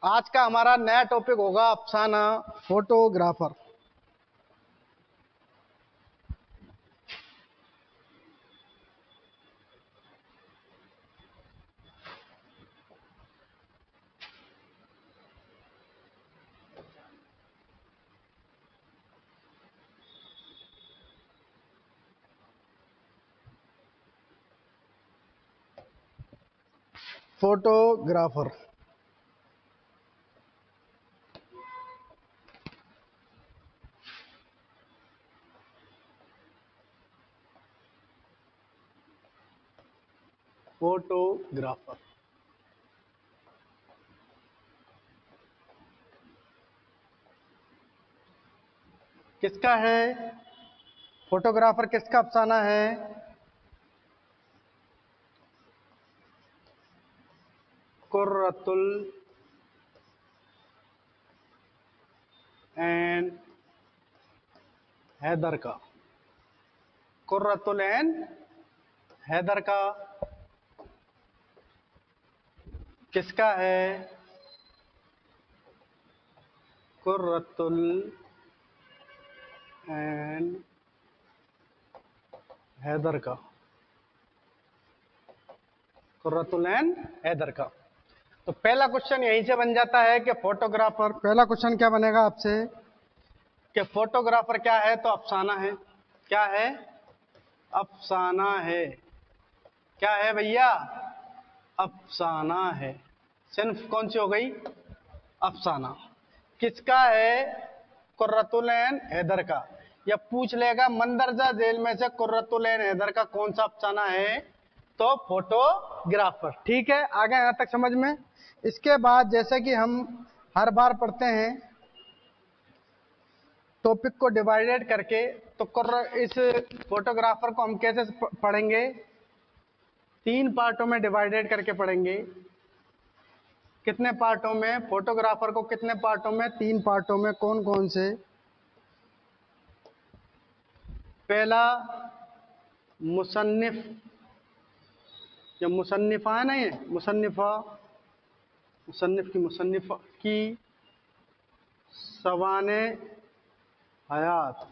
आज का हमारा नया टॉपिक होगा अफसाना फोटोग्राफर। फोटोग्राफर फोटोग्राफर किसका है? फोटोग्राफर किसका अफसाना है? कुर्रतुल एन हैदर का। कुर्रतुल एन हैदर का किसका है? कुर्रतुल एन हैदर का। कुर्रतुल एन हैदर का। तो पहला क्वेश्चन यहीं से बन जाता है कि फोटोग्राफर, पहला क्वेश्चन क्या बनेगा आपसे कि फोटोग्राफर क्या है? तो अफसाना है। क्या है? अफसाना है। क्या है भैया? अफसाना है। सिर्फ कौन सी हो गई? अफसाना। किसका है? कुर्रतुल एन हैदर का। या पूछ लेगा मंदरजा जेल में से कुर्रतुल एन हैदर का कौन सा अफसाना है? तो फोटोग्राफर। ठीक है, आ गए यहां तक समझ में? इसके बाद जैसे कि हम हर बार पढ़ते हैं टॉपिक को डिवाइडेड करके, तो इस फोटोग्राफर को हम कैसे पढ़ेंगे? 3 पार्टों में डिवाइडेड करके पढ़ेंगे। कितने पार्टों में? फोटोग्राफर को कितने पार्टों में? 3 पार्टों में। कौन कौन से? पहला मुसन्निफ या मुसन्निफा है ना, ये मुसन्निफा, मुसन्निफा की सवाने हयात।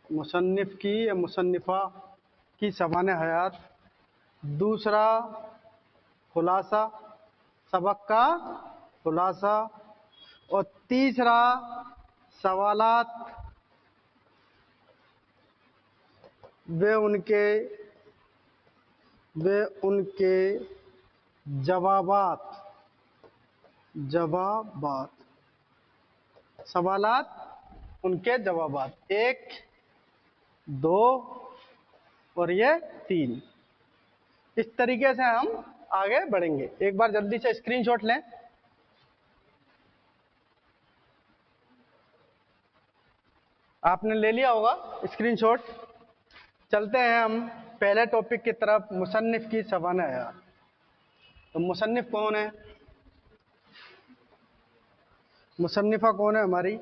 मुसन्निफ की या मुसन्निफा की सवाने हयात। दूसरा खुलासा, सबक का खुलासा। और तीसरा सवालात वे उनके जवाबात। सवालात उनके जवाबात। 1, 2 और ये 3। इस तरीके से हम आगे बढ़ेंगे। एक बार जल्दी से स्क्रीनशॉट लें। आपने ले लिया होगा स्क्रीनशॉट। चलते हैं हम पहले टॉपिक की तरफ, मुसन्निफ की सवाने हयात। तो मुसन्निफ कौन है? मुसन्निफा कौन है हमारी?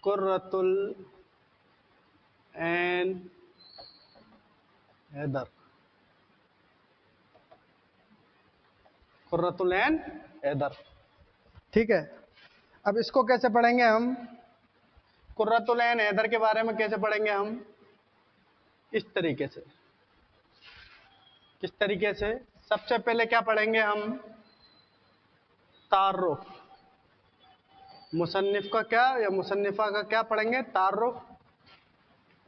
कुर्रतुल एन हैदर। कुर्रतुल एन हैदर। ठीक है, अब इसको कैसे पढ़ेंगे हम? कुर्रतुल एन हैदर के बारे में कैसे पढ़ेंगे हम? इस तरीके से। किस तरीके से? सबसे पहले क्या पढ़ेंगे हम? तारुफ। मुसन्निफ का क्या या मुसन्निफा का क्या पढ़ेंगे? तारुफ।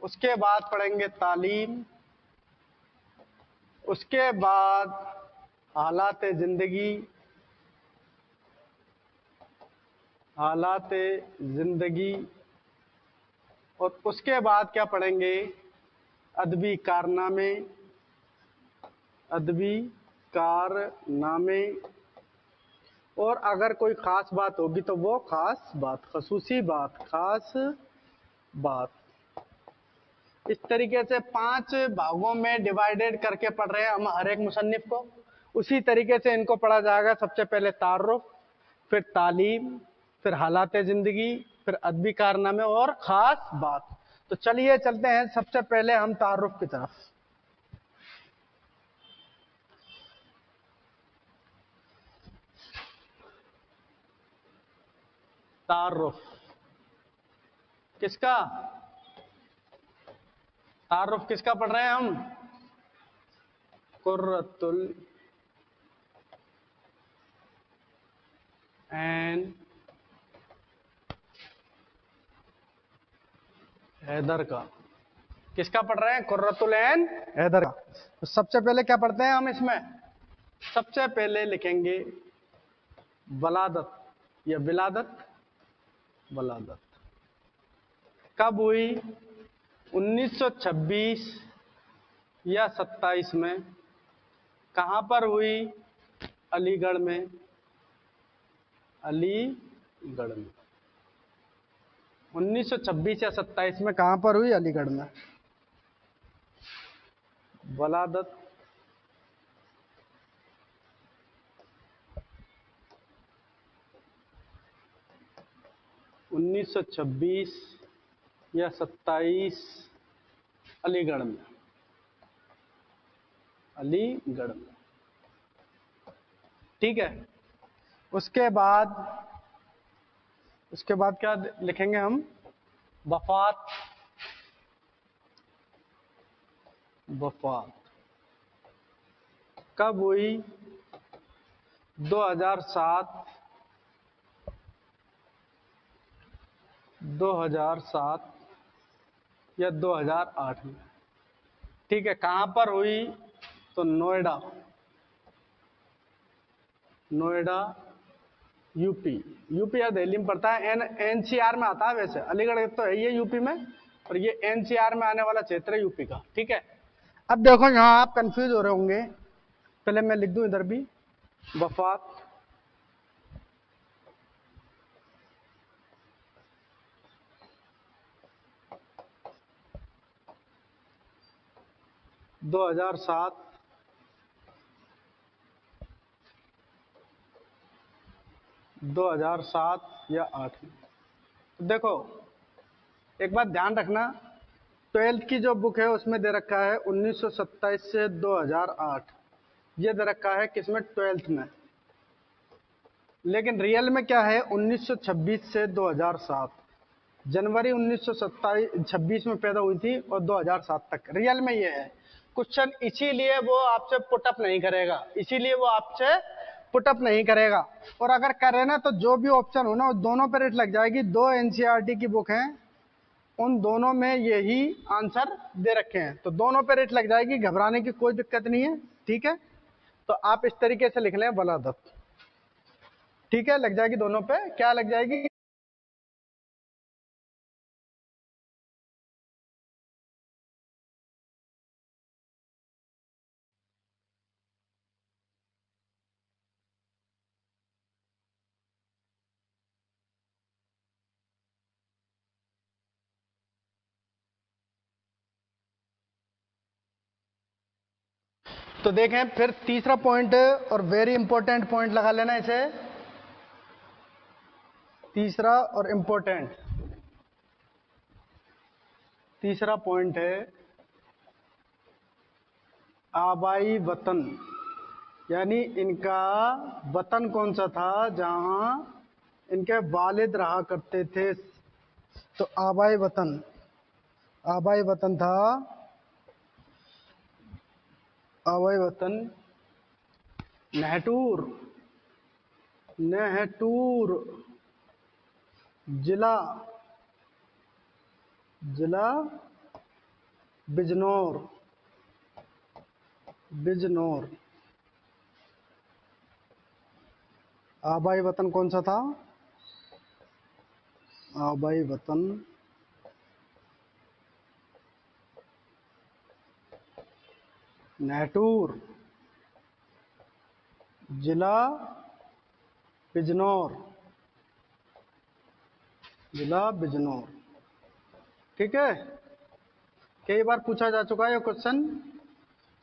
उसके बाद पढ़ेंगे तालीम। उसके बाद हालात जिंदगी। हालात जिंदगी। और उसके बाद क्या पढ़ेंगे? अदबी कारनामे। अदबी कारनामे। और अगर कोई खास बात होगी तो वो खास बात, खसूसी बात, खास बात। इस तरीके से 5 भागों में डिवाइडेड करके पढ़ रहे हैं हम हर एक मुसन्निफ को। उसी तरीके से इनको पढ़ा जाएगा। सबसे पहले तारुफ, फिर तालीम, फिर हालात जिंदगी, फिर अदबी कारनामे और खास बात। तो चलिए चलते हैं सबसे पहले हम तारुफ की तरफ। तारुफ किसका? तारुफ किसका पढ़ रहे हैं हम? कुर्रतुल एन हैदर का। किसका पढ़ रहे हैं? कुर्रतुल एन हैदर का। तो सबसे पहले क्या पढ़ते हैं हम इसमें? सबसे पहले लिखेंगे वलादत या विलादत। वलादत कब हुई? 1926 या 27 में। कहां पर हुई? अलीगढ़ में। अलीगढ़ में 1926 या 27 में कहां पर हुई? अलीगढ़ में। वलादत उन्नीस सौ 26 या 27 अलीगढ़ में। अलीगढ़ में, ठीक है। उसके बाद क्या लिखेंगे हम? वफात। वफात कब हुई? 2007 या 2008 में, ठीक है। कहां पर हुई? तो नोएडा। नोएडा यूपी। यूपी या दिल्ली में पड़ता है। एनसीआर में आता है। वैसे अलीगढ़ तो है ये यूपी में, और ये एनसीआर में आने वाला क्षेत्र है यूपी का, ठीक है। अब देखो यहां आप कंफ्यूज हो रहे होंगे, पहले मैं लिख दूं इधर भी वफात। दो 2007 या 8 में। तो देखो एक बात ध्यान रखना, 12th की जो बुक है उसमें दे रखा है 1927 से 2008, ये दे रखा है किसमें? 12th में। लेकिन रियल में क्या है? 1926 से 2007। जनवरी 1926 में पैदा हुई थी और 2007 तक रियल में ये है क्वेश्चन। इसीलिए वो आपसे पुटअप नहीं करेगा, इसीलिए वो आपसे पुटअप नहीं करेगा। और अगर करे ना तो जो भी ऑप्शन हो ना उस दोनों पे रेट लग जाएगी। 2 एनसीईआरटी की बुक हैं, उन दोनों में यही आंसर दे रखे हैं, तो दोनों पे रेट लग जाएगी। घबराने की कोई दिक्कत नहीं है, ठीक है। तो आप इस तरीके से लिख लें वलादत, ठीक है। लग जाएगी दोनों पे। क्या लग जाएगी? तो देखें फिर तीसरा पॉइंट, और वेरी इंपॉर्टेंट पॉइंट लगा लेना इसे। तीसरा और इंपॉर्टेंट तीसरा पॉइंट है आबाई वतन, यानी इनका वतन कौन सा था जहां इनके वालिद रहा करते थे। तो आबाई वतन था, आबाई वतन नहटूर। नहटूर जिला बिजनौर। आबाई वतन कौन सा था? आबाई वतन नहटूर जिला बिजनौर। ठीक है। कई बार पूछा जा चुका है ये क्वेश्चन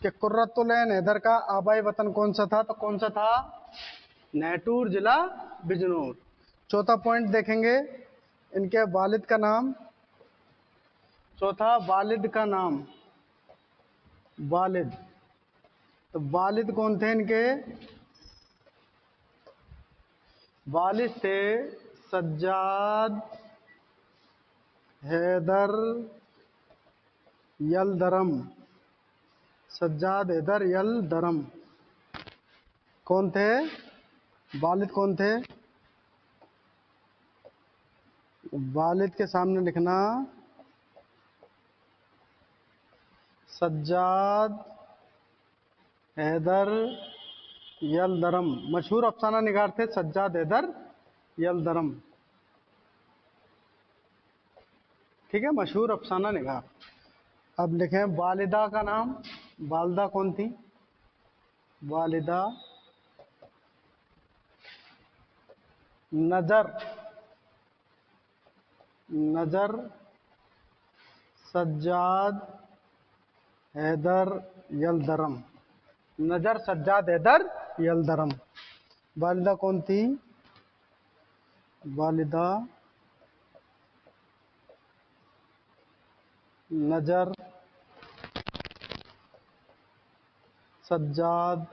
कि कुर्रतुल ऐन हैदर का आबाई वतन कौन सा था? तो कौन सा था? नहटूर जिला बिजनौर। चौथा पॉइंट देखेंगे, इनके वालिद का नाम चौथा वालिद का नाम, वालिद। तो वालिद कौन थे इनके? वालिद थे सज्जाद हैदर यलदरम, सज्जाद हैदर यलदरम। कौन थे वालिद? कौन थे? वालिद के सामने लिखना सज्जाद हैदर यलदरम। मशहूर अफसाना निगार थे सज्जाद हैदर यलदरम। ठीक है, मशहूर अफसाना निगार। अब लिखें वालिदा का नाम। वालिदा कौन थी? वालिदा नजर, नजर सज्जाद हैदर यलदरम। नजर सज्जाद हैदर यलदरम। वालिदा कौन थी? वालिदा नजर सज्जाद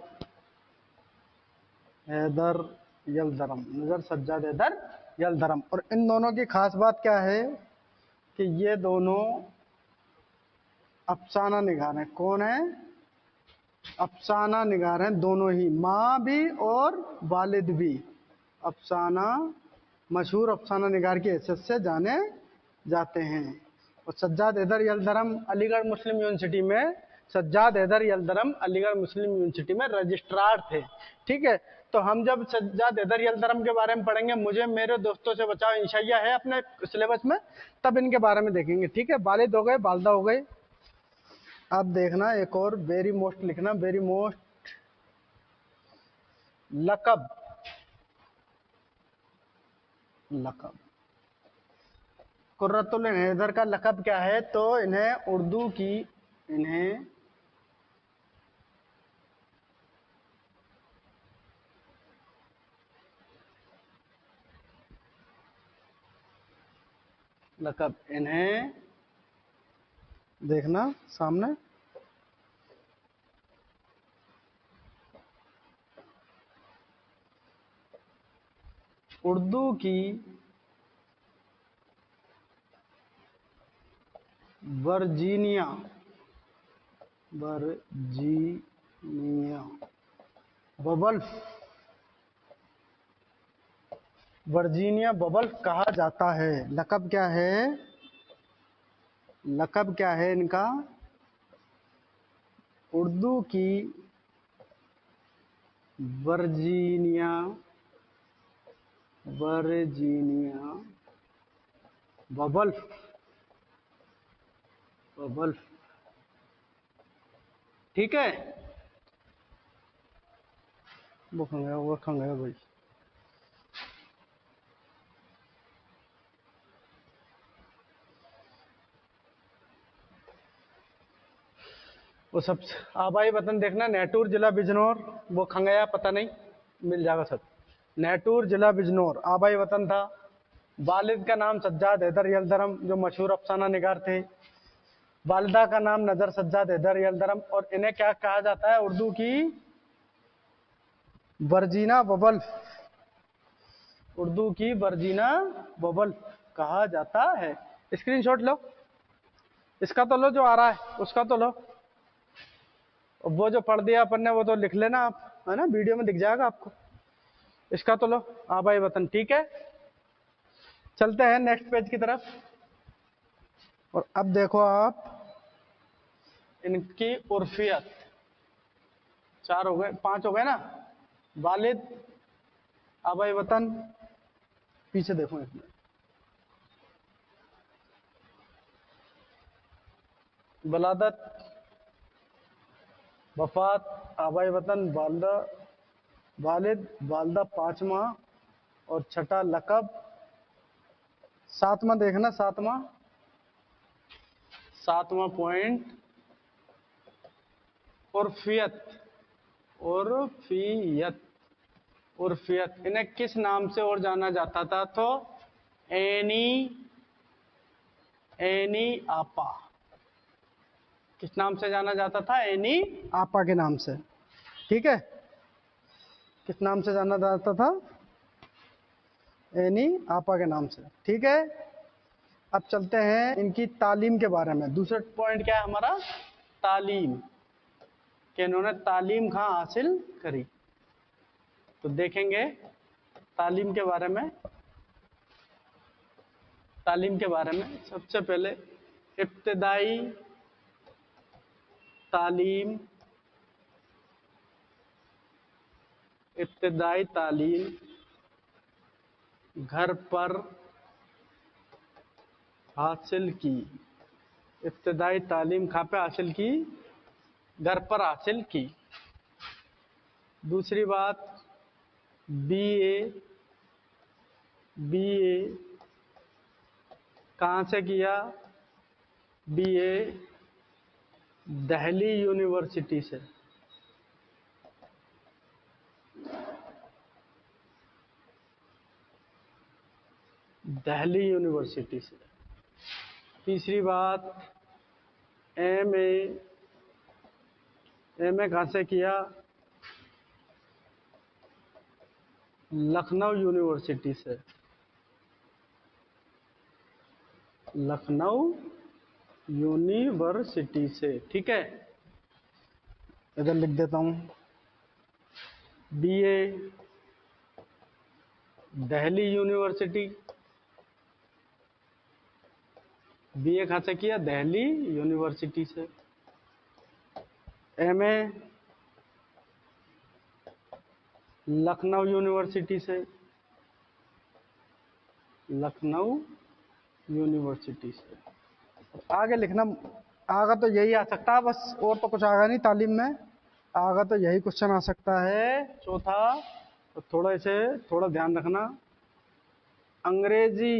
हैदर यलदरम, नजर सज्जाद हैदर यलदरम। और इन दोनों की खास बात क्या है कि ये दोनों अफसाना निगार हैं। कौन है? अफसाना निगार हैं दोनों ही, माँ भी और वालिद भी अफसाना, मशहूर अफसाना निगार की हैसियत से जाने जाते हैं। और सज्जाद हैदर यलदरम अलीगढ़ मुस्लिम यूनिवर्सिटी में, सज्जाद हैदर यलदरम अलीगढ़ मुस्लिम यूनिवर्सिटी में रजिस्ट्रार थे। ठीक है, तो हम जब सज्जाद हैदर यलदरम के बारे में पढ़ेंगे, मुझे मेरे दोस्तों से बचाओ इंशाइया है अपने सिलेबस में, तब इनके बारे में देखेंगे। ठीक है, वालिद हो गए, वालदा हो गए। अब देखना एक और वेरी मोस्ट लिखना, वेरी मोस्ट लकब, लकब। कुर्रतुल हैदर का लकब क्या है? तो इन्हें उर्दू की, इन्हें लकब, इन्हें देखना सामने, उर्दू की Virginia, Virginia Woolf, Virginia Woolf कहा जाता है। लकब क्या है? लकब क्या है इनका? उर्दू की वर्जीनिया, वर्जीनिया वुल्फ, वुल्फ। ठीक है, वो खंगा भाई। वो सब आबाई वतन देखना, नेटूर जिला बिजनौर, वो खंगया पता नहीं, मिल जाएगा सब। नेटूर जिला बिजनौर आबाई वतन था। वालिद का नाम सज्जाद हैदर यलदरम, जो मशहूर अफसाना निगार थे। वालिदा का नाम नजर सज्जाद हैदर यलदरम। और इन्हें क्या कहा जाता है? उर्दू की वर्जीना वुल्फ, उर्दू की वर्जीना वुल्फ कहा जाता है। स्क्रीनशॉट लो, इसका तो लो जो आ रहा है, उसका तो लो। वो जो पढ़ दिया अपन ने वो तो लिख लेना आप, है ना, वीडियो में दिख जाएगा आपको। इसका तो लो, आबाई वतन। ठीक है, चलते हैं नेक्स्ट पेज की तरफ। और अब देखो आप इनकी उर्फियत, 4 हो गए, 5 हो गए ना। वालिद, आबाई वतन, पीछे देखो इसमें वलादत, वफात, आबाई वतन, वालदा, वालिद, वालदा 5वां, और छठा लकब। 7वां देखना, 7वां पॉइंट उर्फियत, उर्फियत, उर्फियत। इन्हें किस नाम से और जाना जाता था? तो एनी एनी आपा किस नाम से जाना जाता था? एनी आपा के नाम से। ठीक है, किस नाम से जाना जाता था? एनी आपा के नाम से। ठीक है, अब चलते हैं इनकी तालीम के बारे में। दूसरा पॉइंट क्या है हमारा? तालीम, कि इन्होंने तालीम कहाँ हासिल करी। तो देखेंगे तालीम के बारे में। तालीम के बारे में सबसे पहले इब्तिदाई तालीम, इब्तिदाई तालीम घर पर हासिल की। इब्तिदाई तालीम कहाँ पे हासिल की? घर पर हासिल की। दूसरी बात, बीए, बीए कहाँ से किया? बीए दिल्ली यूनिवर्सिटी से। दिल्ली यूनिवर्सिटी से। तीसरी बात, एमए, एमए कहाँ से किया? लखनऊ यूनिवर्सिटी से। लखनऊ यूनिवर्सिटी से। ठीक है, इधर लिख देता हूं, बीए दिल्ली यूनिवर्सिटी। बीए कहाँ से किया? दिल्ली यूनिवर्सिटी से। एमए लखनऊ यूनिवर्सिटी से। लखनऊ यूनिवर्सिटी से। आगे लिखना, आगे तो यही आ सकता है बस, और तो कुछ आगा नहीं तालीम में। आगे तो यही क्वेश्चन आ सकता है चौथा। तो थोड़ा इसे थोड़ा ध्यान रखना। अंग्रेजी,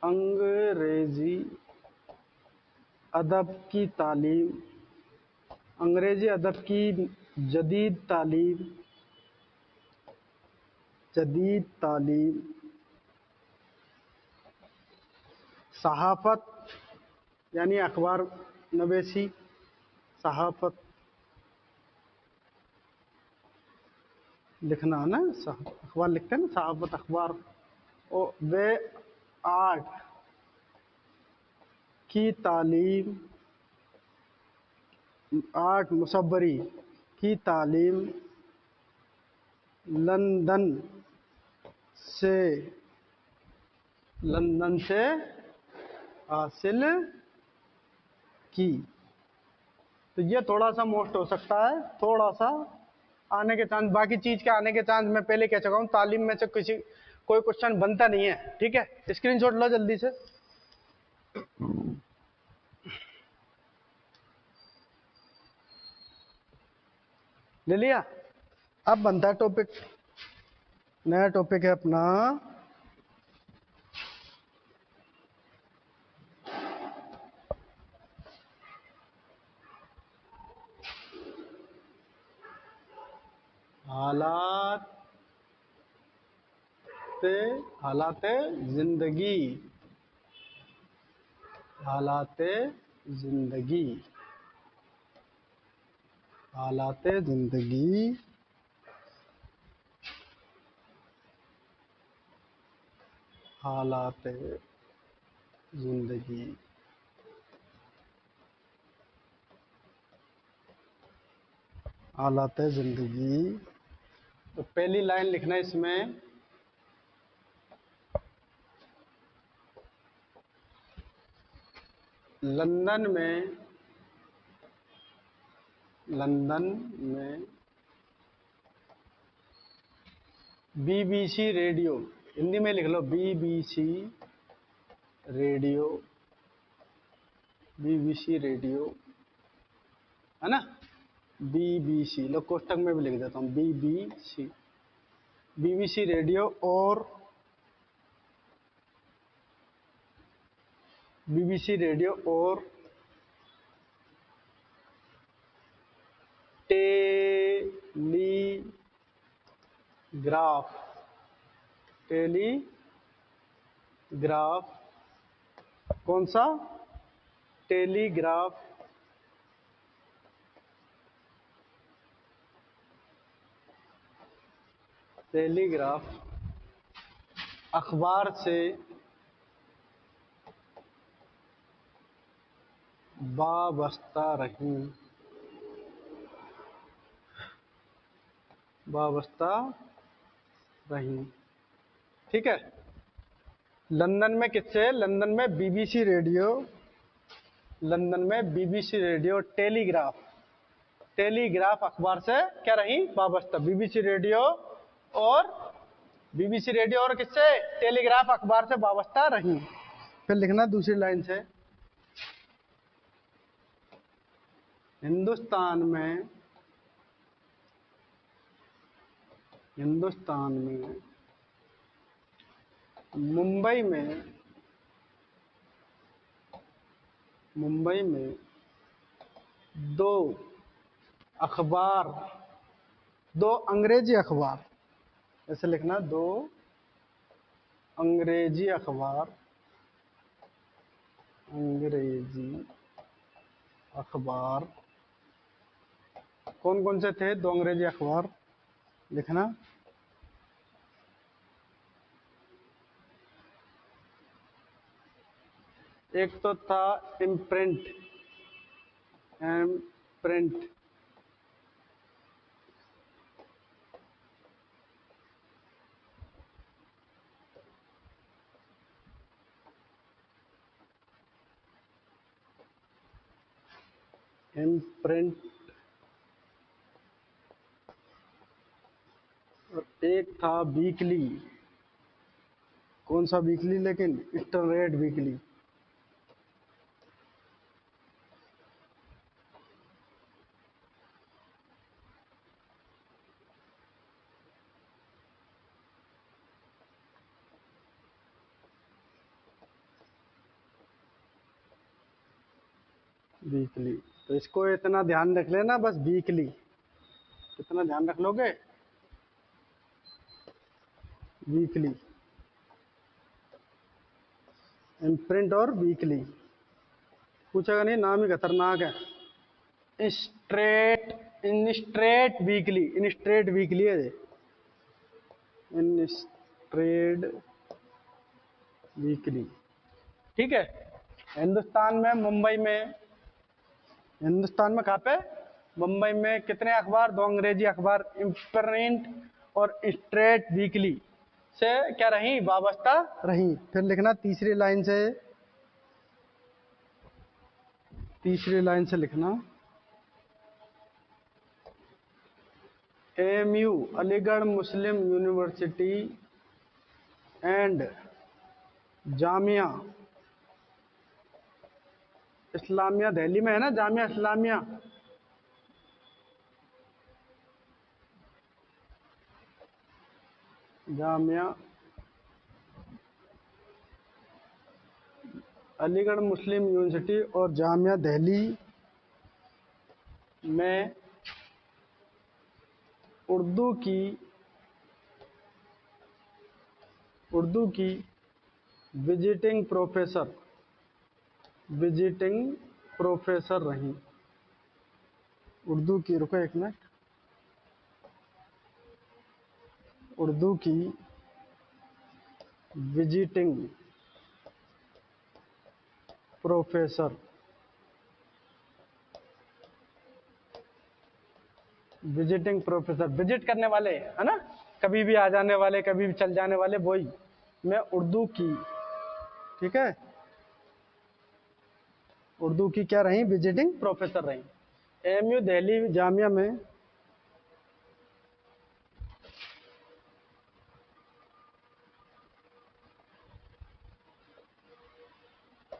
अंग्रेजी अदब की तालीम, अंग्रेजी अदब की जदीद तालीम, जदीद तालीम, सहाफत यानी अखबार नवेसी, सहाफत लिखना है ना, अखबार लिखते हैं ना, सहाफत अखबार। और वे आर्ट की तालीम, आर्ट मुसव्वरी की तालीम लंदन से, लंदन से हासिल की। तो ये थोड़ा सा मोस्ट हो सकता है, थोड़ा सा आने के चांस, बाकी चीज के आने के चांस मैं पहले कह चुका हूं। तालीम में से किसी कोई क्वेश्चन बनता नहीं है। ठीक है, स्क्रीनशॉट लो जल्दी से। ले लिया? अब बनता है टॉपिक, नया टॉपिक है अपना हालात, हालात जिंदगी, हालात जिंदगी, हालात जिंदगी, हालात जिंदगी। हालात जिंदगी। तो पहली लाइन लिखना इसमें, लंदन में, लंदन में बीबीसी रेडियो, हिंदी में लिख लो बीबीसी रेडियो, बीबीसी रेडियो है ना, बीबीसी लो, कोष्टक में भी लिख देता हूं बीबीसी, बीबीसी रेडियो और बीबीसी रेडियो और टेलीग्राफ, टेलीग्राफ ग्राफ, कौन सा? टेलीग्राफ। टेलीग्राफ अखबार से वाबस्ता रही, वाबस्ता रही। ठीक है। लंदन में किससे? लंदन में बीबीसी रेडियो, लंदन में बीबीसी रेडियो टेलीग्राफ, टेलीग्राफ अखबार से क्या रही? वाबस्ता। बीबीसी रेडियो और बीबीसी रेडियो और किससे? टेलीग्राफ अखबार से वाबस्ता रही। फिर लिखना दूसरी लाइन से, हिंदुस्तान में, हिंदुस्तान में मुंबई में, मुंबई में दो अखबार, दो अंग्रेजी अखबार, ऐसे लिखना, दो अंग्रेजी अखबार, अंग्रेजी अखबार कौन कौन से थे? दो अंग्रेजी अखबार लिखना। एक तो था इम्प्रिंट, इम्प्रिंट, इम्प्रिंट, और एक था वीकली। कौन सा वीकली? लेकिन स्टैंडर्ड वीकली। वीकली, तो इसको इतना ध्यान रख लेना बस, वीकली कितना ध्यान रख लोगे? वीकली, इम्प्रिंट और वीकली। पूछेगा नहीं, नाम ही खतरनाक है। स्ट्रेट, इनस्ट्रेट वीकली, इनस्ट्रेट वीकली है, इनस्ट्रेट वीकली। ठीक है। हिंदुस्तान में, मुंबई में, हिंदुस्तान में कहाँ पे? मुंबई में कितने अखबार? दो अंग्रेजी अखबार, इम्प्रिंट और स्ट्रेट वीकली से क्या रही? वाबस्ता रही। फिर लिखना तीसरी लाइन से, तीसरी लाइन से लिखना, AMU Aligarh Muslim university and Jamia Islamia, Delhi में है ना जामिया इस्लामिया, जामिया अलीगढ़ मुस्लिम यूनिवर्सिटी और जामिया दिल्ली में उर्दू की, उर्दू की विजिटिंग प्रोफेसर, विजिटिंग प्रोफेसर रही। उर्दू की, रुको एक मिनट, उर्दू की visiting professor, visiting professor, visit करने वाले है ना, कभी भी आ जाने वाले, कभी भी चल जाने वाले, वही मैं उर्दू की। ठीक है, उर्दू की क्या रही? विजिटिंग प्रोफेसर रही। एएमयू दिल्ली जामिया में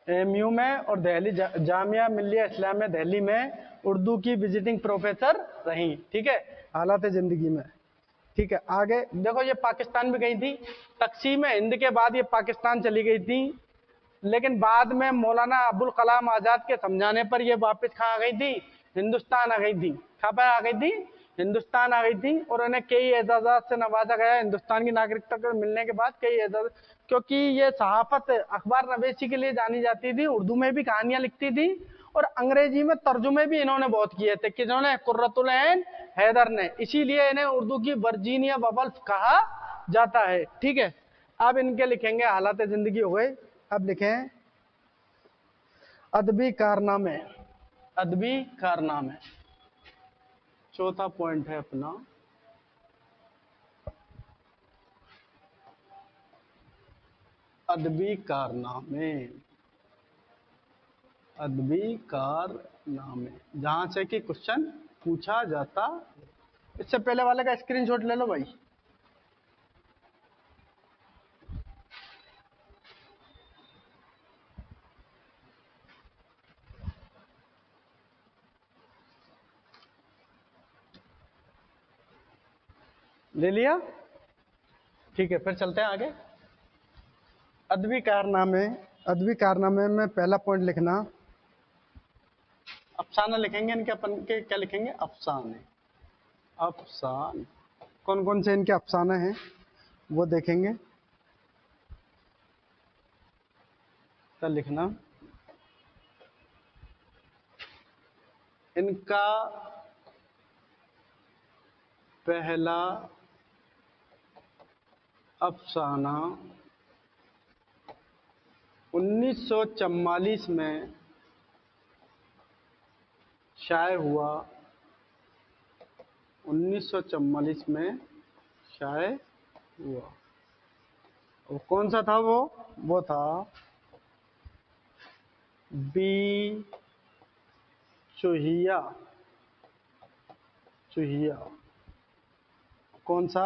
एएमयू में और दिल्ली जामिया मिल्लिया इस्लामिया दिल्ली में उर्दू की विजिटिंग प्रोफेसर रही। ठीक है, हालात जिंदगी में। ठीक है, आगे देखो, ये पाकिस्तान भी गई थी, तकसीम हिंद के बाद ये पाकिस्तान चली गई थी, लेकिन बाद में मौलाना अबुल कलाम आजाद के समझाने पर ये वापस कहाँ आ गई थी? हिंदुस्तान आ गई थी। कहाँ पर आ गई थी? हिंदुस्तान आ गई थी, और उन्हें कई एजाजात से नवाजा गया। हिंदुस्तान की नागरिकता को मिलने के बाद कई एजाज क्योंकि ये सहाफत अखबार नवेशी के लिए जानी जाती थी, उर्दू में भी कहानियां लिखती थी और अंग्रेजी में तर्जुमे भी इन्होंने बहुत किए थे, किन्होंने, कुर्रतुल ऐन हैदर ने, इसीलिए इन्हें उर्दू की वर्जीनिया वुल्फ कहा जाता है। ठीक है, अब इनके लिखेंगे हालात जिंदगी हो गए, अब लिखें अदबी कारनामे। अदबी कारनामे चौथा पॉइंट है अपना। अदबी कारनामे, अदबी कारनामे, जहां से कि क्वेश्चन पूछा जाता। इससे पहले वाले का स्क्रीनशॉट ले लो भाई। ले लिया? ठीक है, फिर चलते हैं आगे। अदबी कारनामे, अदबी कारनामे में पहला पॉइंट लिखना अफसाना लिखेंगे इनके, अपन के क्या लिखेंगे? अफसाने। अफसान, कौन कौन से इनके अफसाने हैं वो देखेंगे। क्या लिखना इनका पहला अफसाना 1944 में शाये हुआ। 1944 में शाये हुआ। वो कौन सा था? वो था बी चूहिया। चूहिया कौन सा?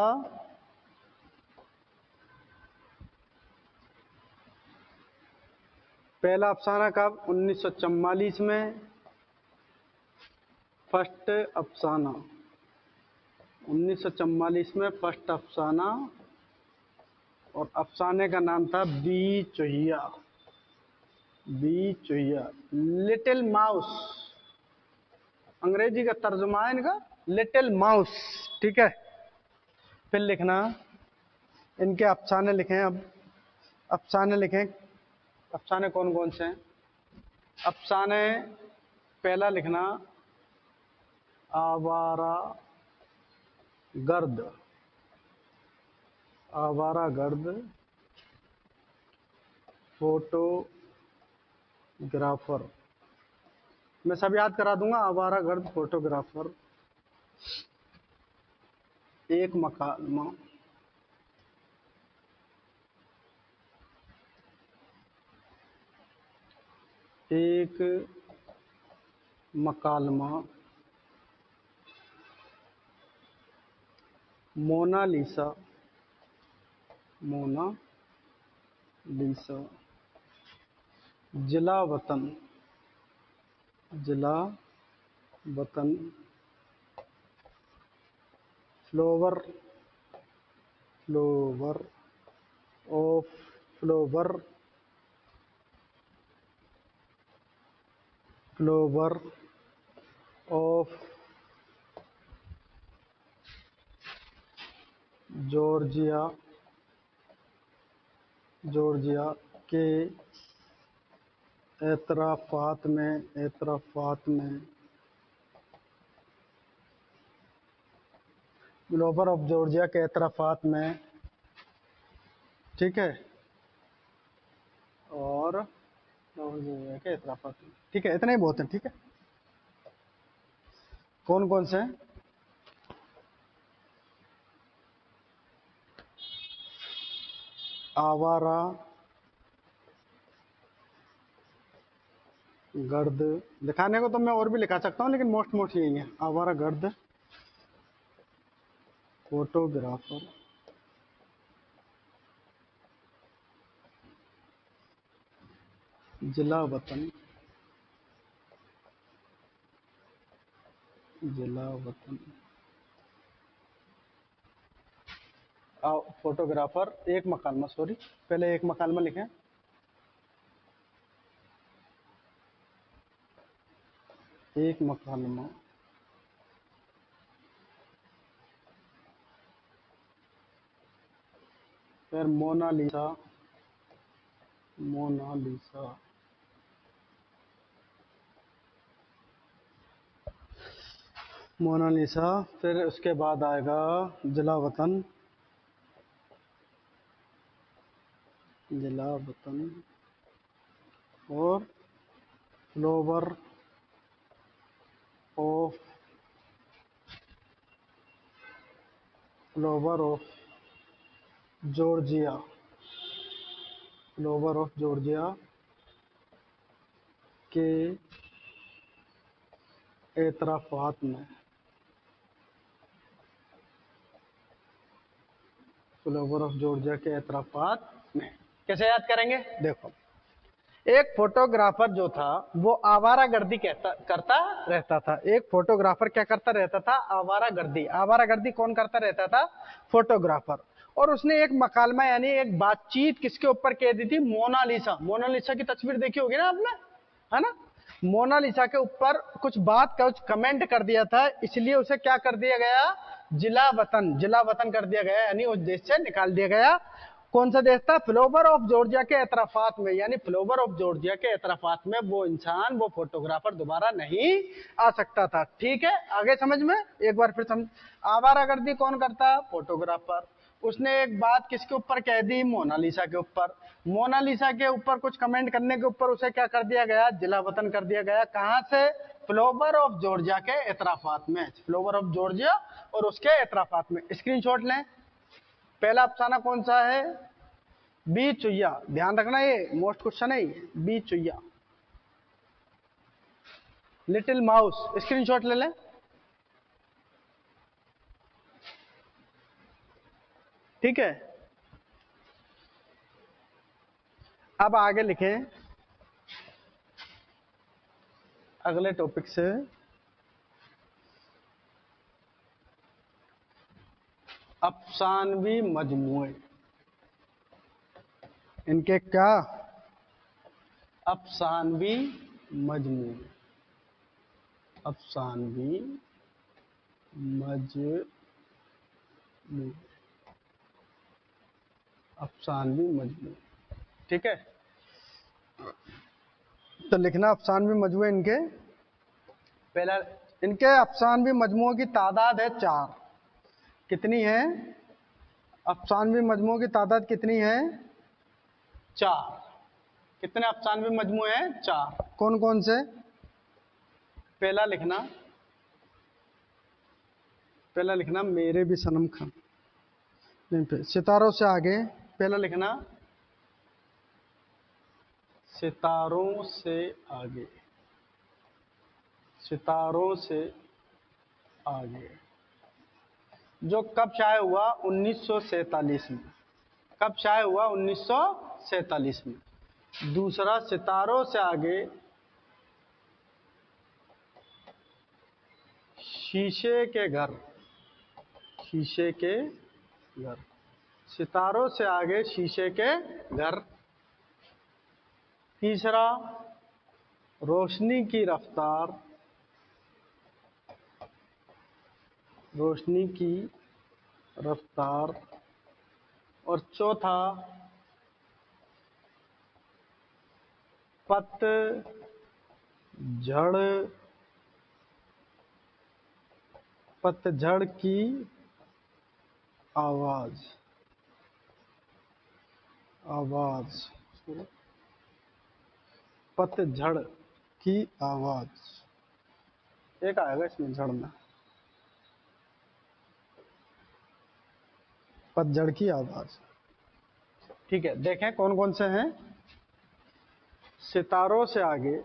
पहला अफसाना कब? 1944 में। फर्स्ट अफसाना 1944 में, फर्स्ट अफसाना, और अफसाने का नाम था बी चूहिया। बी चूहिया, लिटिल माउस, अंग्रेजी का तर्जुमा है इनका लिटिल माउस। ठीक है, फिर लिखना इनके अफसाने लिखें। अब अफसाने लिखें, अफसाने कौन कौन से हैं? अफसाने पहला लिखना आवारा गर्द। आवारा गर्द फोटोग्राफर, मैं सब याद करा दूंगा। आवारा गर्द फोटोग्राफर, एक मकालमा। एक मकालमा मोनालिसा। मोनालिसा, जिला वतन। जिला वतन, flower. Flower of, flower, flower of Georgia. Georgia के एतराफात में, एतराफात में, ग्लोबर ऑफ जॉर्जिया के एतराफात में। ठीक है, और जॉर्जिया के एतराफात में। ठीक है, इतना ही बहुत है। ठीक है, कौन कौन से हैं? आवारा गर्द, लिखाने को तो मैं और भी लिखा सकता हूँ, लेकिन मोस्ट यही है, आवारा गर्द फोटोग्राफर, जिला वतन। जिला वतन, फोटोग्राफर, एक मकालमा, सॉरी पहले एक मकालमा लिखें। एक मकालमा, फिर मोनालिसा। मोनालिसा। मोनालिसा, फिर उसके बाद आएगा जिला वतन, जिला वतन, और flower of, flower of Georgia, flower of Georgia के एतराफात में, फ्लोवर ऑफ जॉर्जिया के एतराफात में। कैसे याद करेंगे? देखो, एक फोटोग्राफर जो था वो आवारागर्दी करता रहता था। एक फोटोग्राफर क्या करता रहता था? आवारागर्दी। आवारागर्दी कौन करता रहता था? फोटोग्राफर। और उसने एक मकालमा यानी एक बातचीत किसके ऊपर कह दी थी? मोनालिसा। मोनालिसा की तस्वीर देखी होगी ना आपने, है ना? मोनालिसा के ऊपर कुछ बात का कुछ कमेंट कर दिया था, इसलिए उसे क्या कर दिया गया? जिला वतन, जिला वतन कर दिया गया, यानी उस देश से निकाल दिया गया। कौन सा देश था? फ्लोवर ऑफ जॉर्जिया के एतराफात में, यानी फ्लोवर ऑफ जॉर्जिया के एतराफात में वो इंसान, वो फोटोग्राफर दोबारा नहीं आ सकता था। ठीक है, आगे समझ में? एक बार फिर समझ। आवारागर्दी कौन करता? फोटोग्राफर। उसने एक बात किसके ऊपर कह दी? मोनालिसा के ऊपर। मोनालिसा के ऊपर कुछ कमेंट करने के ऊपर उसे क्या कर दिया गया? जिला वतन कर दिया गया। कहां से? फ्लोवर ऑफ जॉर्जिया के एतराफात में, फ्लोवर ऑफ जॉर्जिया और उसके एतराफात में। स्क्रीनशॉट लें। पहला अफसाना कौन सा है? बी चुईया। ध्यान रखना, ये मोस्ट क्वेश्चन है, B Chuiya, little mouse. Screenshot ले लें। ठीक है, अब आगे लिखें अगले टॉपिक से। अफसानवी मजमूए, इनके क्या? अफसानवी मजमूए, अफसानवी मजमूए, अफसानवी मजमूए। ठीक है, तो लिखना अफसानवी मजमूए इनके। पहला, इनके अफसानवी मजमूओं की तादाद है 4। कितनी है? अफसानवी मजमूओं की तादाद कितनी है? 4। कितने अफसानवी मजमूए हैं? 4। कौन कौन से? पहला लिखना, पहला लिखना मेरे भी सनम खान, नहीं, फिर सितारों से आगे। पहला लिखना सितारों से आगे, सितारों से आगे, जो कब शाये हुआ? 1947 में। कब शाये हुआ? 1947 में। दूसरा, सितारों से आगे शीशे के घर, शीशे के घर, सितारों से आगे शीशे के घर। तीसरा, रोशनी की रफ्तार, रोशनी की रफ्तार। और चौथा, पतझड़, पतझड़ की आवाज, आवाज, पतझड़ की आवाज। एक आएगा इसमें झड़ में, पतझड़ की आवाज। ठीक है, देखें कौन कौन से हैं। सितारों से आगे,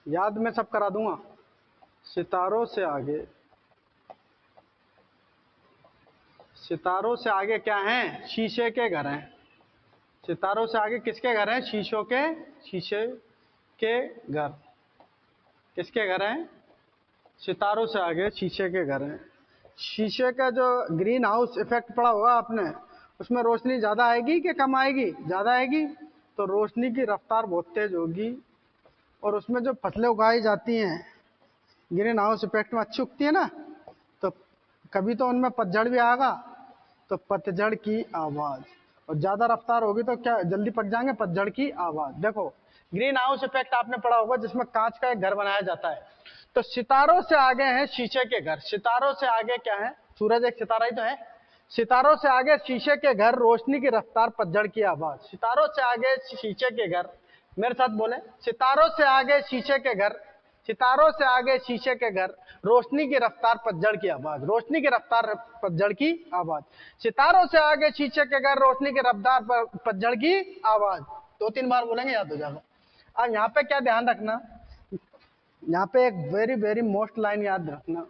याद में सब करा दूंगा। सितारों से आगे, सितारों से आगे क्या हैं? शीशे के घर हैं। सितारों से आगे किसके घर हैं? शीशों के, शीशे के घर। किसके घर हैं? सितारों से आगे शीशे के घर हैं। शीशे का जो ग्रीन हाउस इफेक्ट पड़ा होगा आपने, उसमें रोशनी ज्यादा आएगी कि कम आएगी? ज्यादा आएगी, तो रोशनी की रफ्तार बहुत तेज होगी। और उसमें जो फसलें उगाई जाती हैं ग्रीन हाउस इफेक्ट में अच्छी उगती है ना, तो कभी तो उनमें पतझड़ भी आएगा। तो पतझड़ की आवाज। और ज्यादा रफ्तार होगी तो क्या जल्दी पक जाएंगे? पतझड़ की आवाज। देखो ग्रीन हाउस इफेक्ट आपने पढ़ा होगा, जिसमें कांच का एक घर बनाया जाता है। तो सितारों से आगे हैं शीशे के घर। सितारों से आगे क्या है? सूरज एक सितारा ही तो है। सितारों से आगे शीशे के घर, रोशनी की रफ्तार, पतझड़ की आवाज। सितारों से आगे शीशे के घर, मेरे साथ बोले, सितारों से आगे शीशे के घर, सितारों से आगे शीशे के घर, रोशनी की रफ्तार, पतझड़ की आवाज। रोशनी की रफ्तार, पतझड़ की आवाज। सितारों से आगे शीशे के घर, रोशनी की रफ्तार, पतझड़ की आवाज। 2-3 बार बोलेंगे, याद हो जाएगा। अब यहाँ पे क्या ध्यान रखना, यहाँ पे एक वेरी वेरी मोस्ट लाइन याद रखना।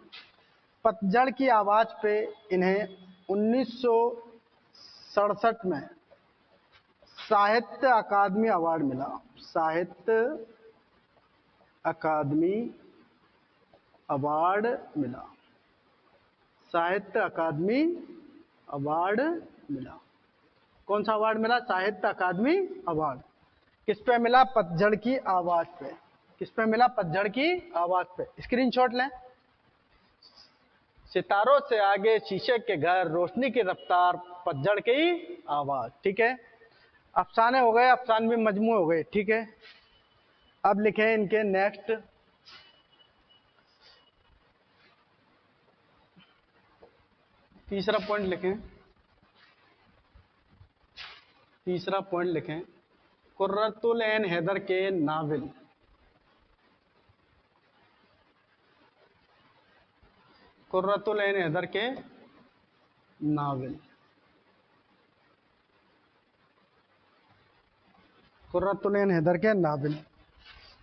पतझड़ की आवाज पे इन्हें 1967 में साहित्य अकादमी अवार्ड मिला। साहित्य अकादमी अवार्ड मिला। साहित्य अकादमी अवार्ड मिला। कौन सा अवार्ड मिला? साहित्य अकादमी अवार्ड। किस पे मिला? पतझड़ की आवाज पे। किस पे मिला? पतझड़ की आवाज पे। स्क्रीनशॉट लें। सितारों से आगे शीशे के घर, रोशनी की रफ्तार, पतझड़ की आवाज। ठीक है, अफसाने हो गए, अफसानवी मजमू हो गए। ठीक है, अब लिखें इनके नेक्स्ट। तीसरा पॉइंट लिखें। तीसरा पॉइंट लिखें, कुर्रतुल ऐन हैदर के नावल। कुर्रतुल ऐन हैदर के नावल। कुर्रतुल ऐन हैदर के नावल।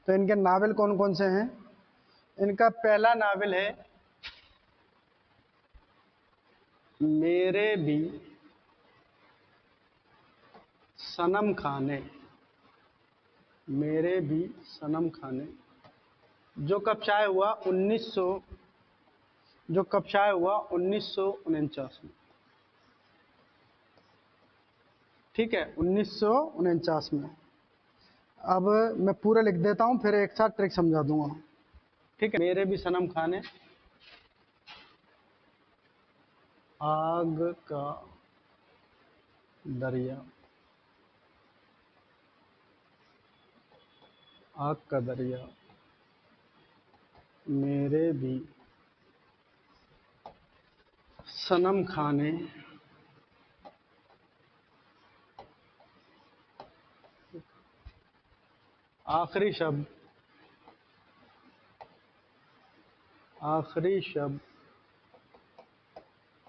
तो इनके नावल कौन कौन से हैं? इनका पहला नावल है मेरे भी सनम खाने। मेरे भी सनम खाने, जो कब शाये हुआ? 1949 में। ठीक है, 1949 में। अब मैं पूरा लिख देता हूं, फिर एक साथ ट्रिक समझा दूंगा। ठीक है, मेरे भी सनम खाने, आग का दरिया। आग का दरिया, मेरे भी सनम खाने, आखिरी शब्द, आखिरी शब्द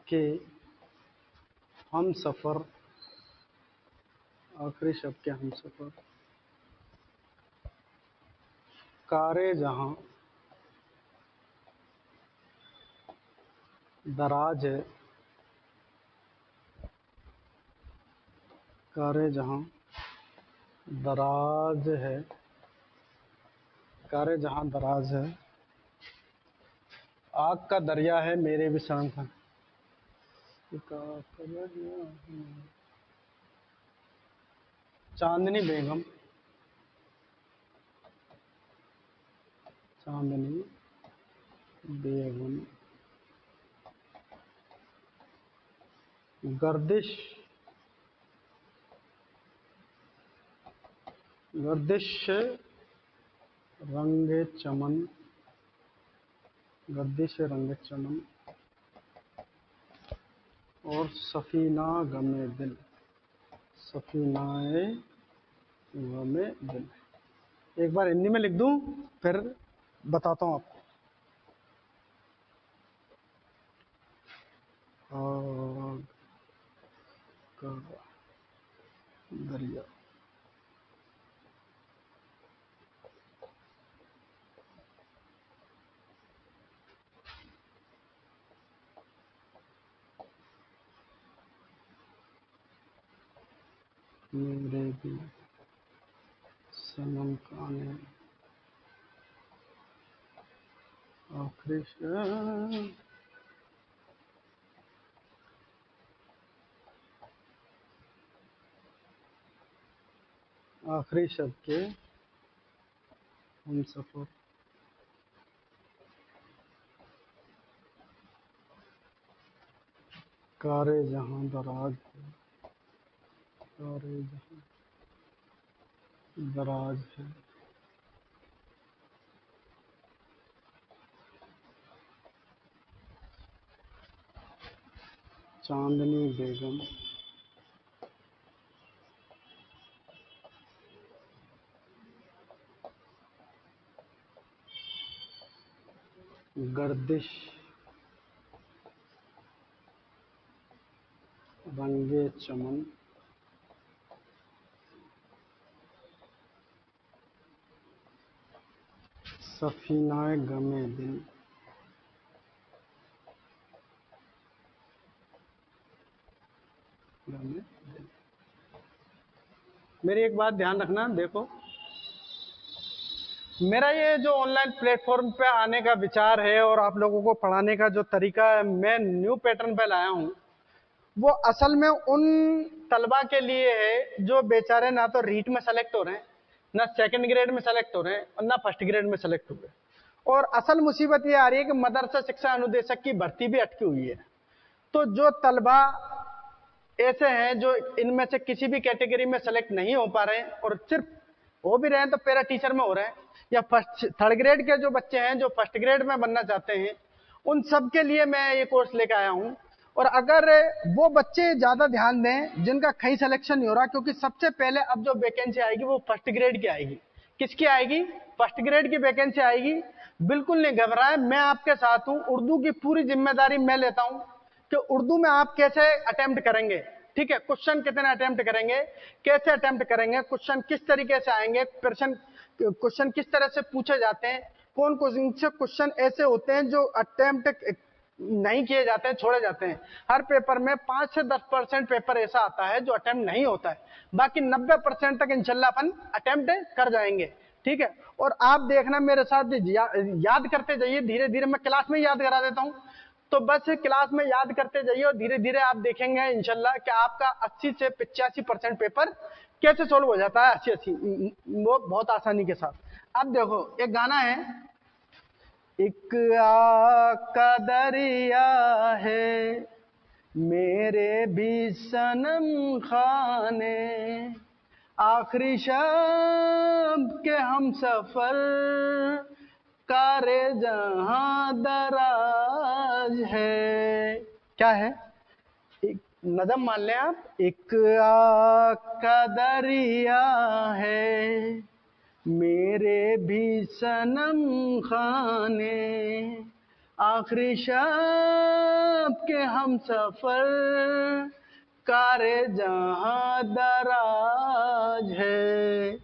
के हम सफर, आखिरी शब्द के हम सफर, कारे जहां दराज है, कारे जहां दराज है, कारे जहां दराज है, आग का दरिया है मेरे भी सनम खाने। चांदनी बेगम, चांदनी बेगम, गर्दिश, गर्दिश रंगे चमन, गर्दिश रंगे चमन, और सफीना गमे दिल, सफीनाए गमे दिल। एक बार हिंदी में लिख दूं, फिर बताता हूं आपको। आग का दरिया, मेरे भी सनम खाने, आखिरी आखिरी शब्द के हम सफर, कारे जहां दराज है, कारे जहां दराज है, चांदनी बेगम, गर्दिश रंगे चमन, सफीनाए गमे दिल, गमे दिल। मेरी एक बात ध्यान रखना, देखो मेरा ये जो ऑनलाइन प्लेटफॉर्म पे आने का विचार है और आप लोगों को पढ़ाने का जो तरीका है, मैं न्यू पैटर्न पे लाया हूं, वो असल में उन तलबा के लिए है जो बेचारे ना तो रीट में सेलेक्ट हो रहे हैं, ना सेकंड ग्रेड में सेलेक्ट हो रहे हैं और ना फर्स्ट ग्रेड में सेलेक्ट हो रहे हैं। और असल मुसीबत ये आ रही है कि मदरसा शिक्षा अनुदेशक की भर्ती भी अटकी हुई है। तो जो तलबा ऐसे हैं जो इनमें से किसी भी कैटेगरी में सेलेक्ट नहीं हो पा रहे हैं और सिर्फ हो भी रहे हैं तो पैरा टीचर में हो रहे हैं, या फर्स्ट थर्ड ग्रेड के जो बच्चे हैं जो फर्स्ट ग्रेड में बनना चाहते हैं, उन सब के लिए मैं ये कोर्स लेकर आया हूं। और अगर वो बच्चे ज्यादा ध्यान दें जिनका कहीं सिलेक्शन नहीं हो रहा, क्योंकि सबसे पहले अब जो वैकेंसी आएगी वो फर्स्ट ग्रेड की आएगी। किसकी आएगी? फर्स्ट ग्रेड की वैकेंसी आएगी। बिल्कुल नहीं घबराए, मैं आपके साथ हूं। उर्दू की पूरी जिम्मेदारी मैं लेता हूं कि उर्दू में आप कैसे अटेम्प्ट करेंगे, ठीक है, क्वेश्चन कितने अटेम्प्ट करेंगे, कैसे अटेम्प्ट करेंगे, क्वेश्चन किस तरीके से आएंगे, क्वेश्चन किस तरह से पूछे जाते हैं, कौन कौन से क्वेश्चन ऐसे होते हैं जो अटेम्प्ट नहीं किए जाते हैं, छोड़े जाते हैं। हर पेपर में 5 से 10% पेपर ऐसा आता है जो अटेम्प्ट नहीं होता है, बाकी 90% तक इंशाल्लाह अपन अटेम्प्ट कर जाएंगे, ठीक है। और आप देखना मेरे साथ याद करते जाइए, धीरे धीरे मैं क्लास में याद करा देता हूं, तो बस क्लास में याद करते जाइए और धीरे धीरे आप देखेंगे इंशाल्लाह कि आपका 80 से 85% पेपर कैसे सोल्व हो जाता है, 80 वो बहुत आसानी के साथ। अब देखो एक गाना है, एक आका दरिया है मेरे भी सनम खाने, आखिरी शब के हम सफर कारे जहां दराज है। क्या है? एक नज़म मान लें आप, एक आका दरिया है मेरे भी सनम खाने, आखिरी शब के हम सफर कारे जहां दराज है,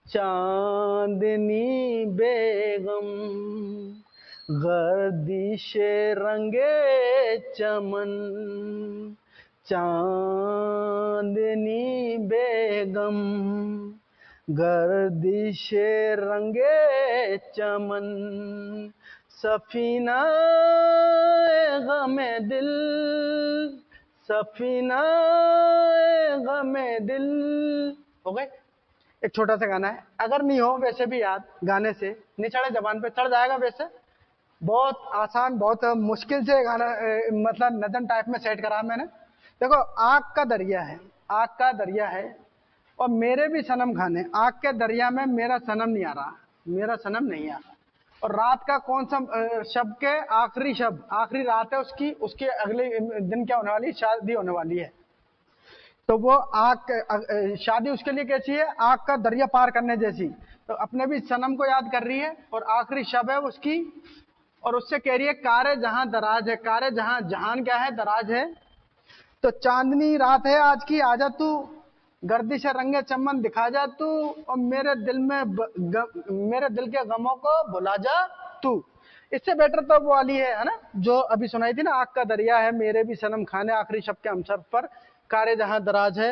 चांदनी बेगम गर्दिश रंगे चमन, चांदनी बेगम गर्दिश रंगे चमन, सफीना गमे दिल, सफीना गमे दिल। हो गए? एक छोटा सा गाना है, अगर नहीं हो वैसे भी याद गाने से नहीं चढ़े जबान पे, चढ़ जाएगा वैसे, बहुत आसान बहुत मुश्किल से गाना मतलब नज़म टाइप में सेट करा मैंने। देखो आग का दरिया है, आग का दरिया है और मेरे भी सनम खाने, आग के दरिया में मेरा सनम नहीं आ रहा, मेरा सनम नहीं आ रहा। और रात का कौन सा शब के आखिरी शब, आखिरी रात है उसकी, उसके अगले दिन क्या होने वाली, शादी होने वाली है। तो वो आग शादी उसके लिए कैसी है? आग का दरिया पार करने जैसी। तो अपने भी सनम को याद कर रही है और आखिरी शब है उसकी, और उससे कह रही है कारे जहां दराज है, कारे जहां, जहान क्या है? दराज है। तो चांदनी रात है आज की, आजा तू गर्दिश रंगे चमन दिखा जा तू, और मेरे दिल में मेरे दिल के गमों को भुला जा तू। इससे बेटर तो वो वाली है ना जो अभी सुनाई थी ना, आग का दरिया है मेरे भी सनम खाने, आखिरी शब के हमसर पर कारे जहां दराज है,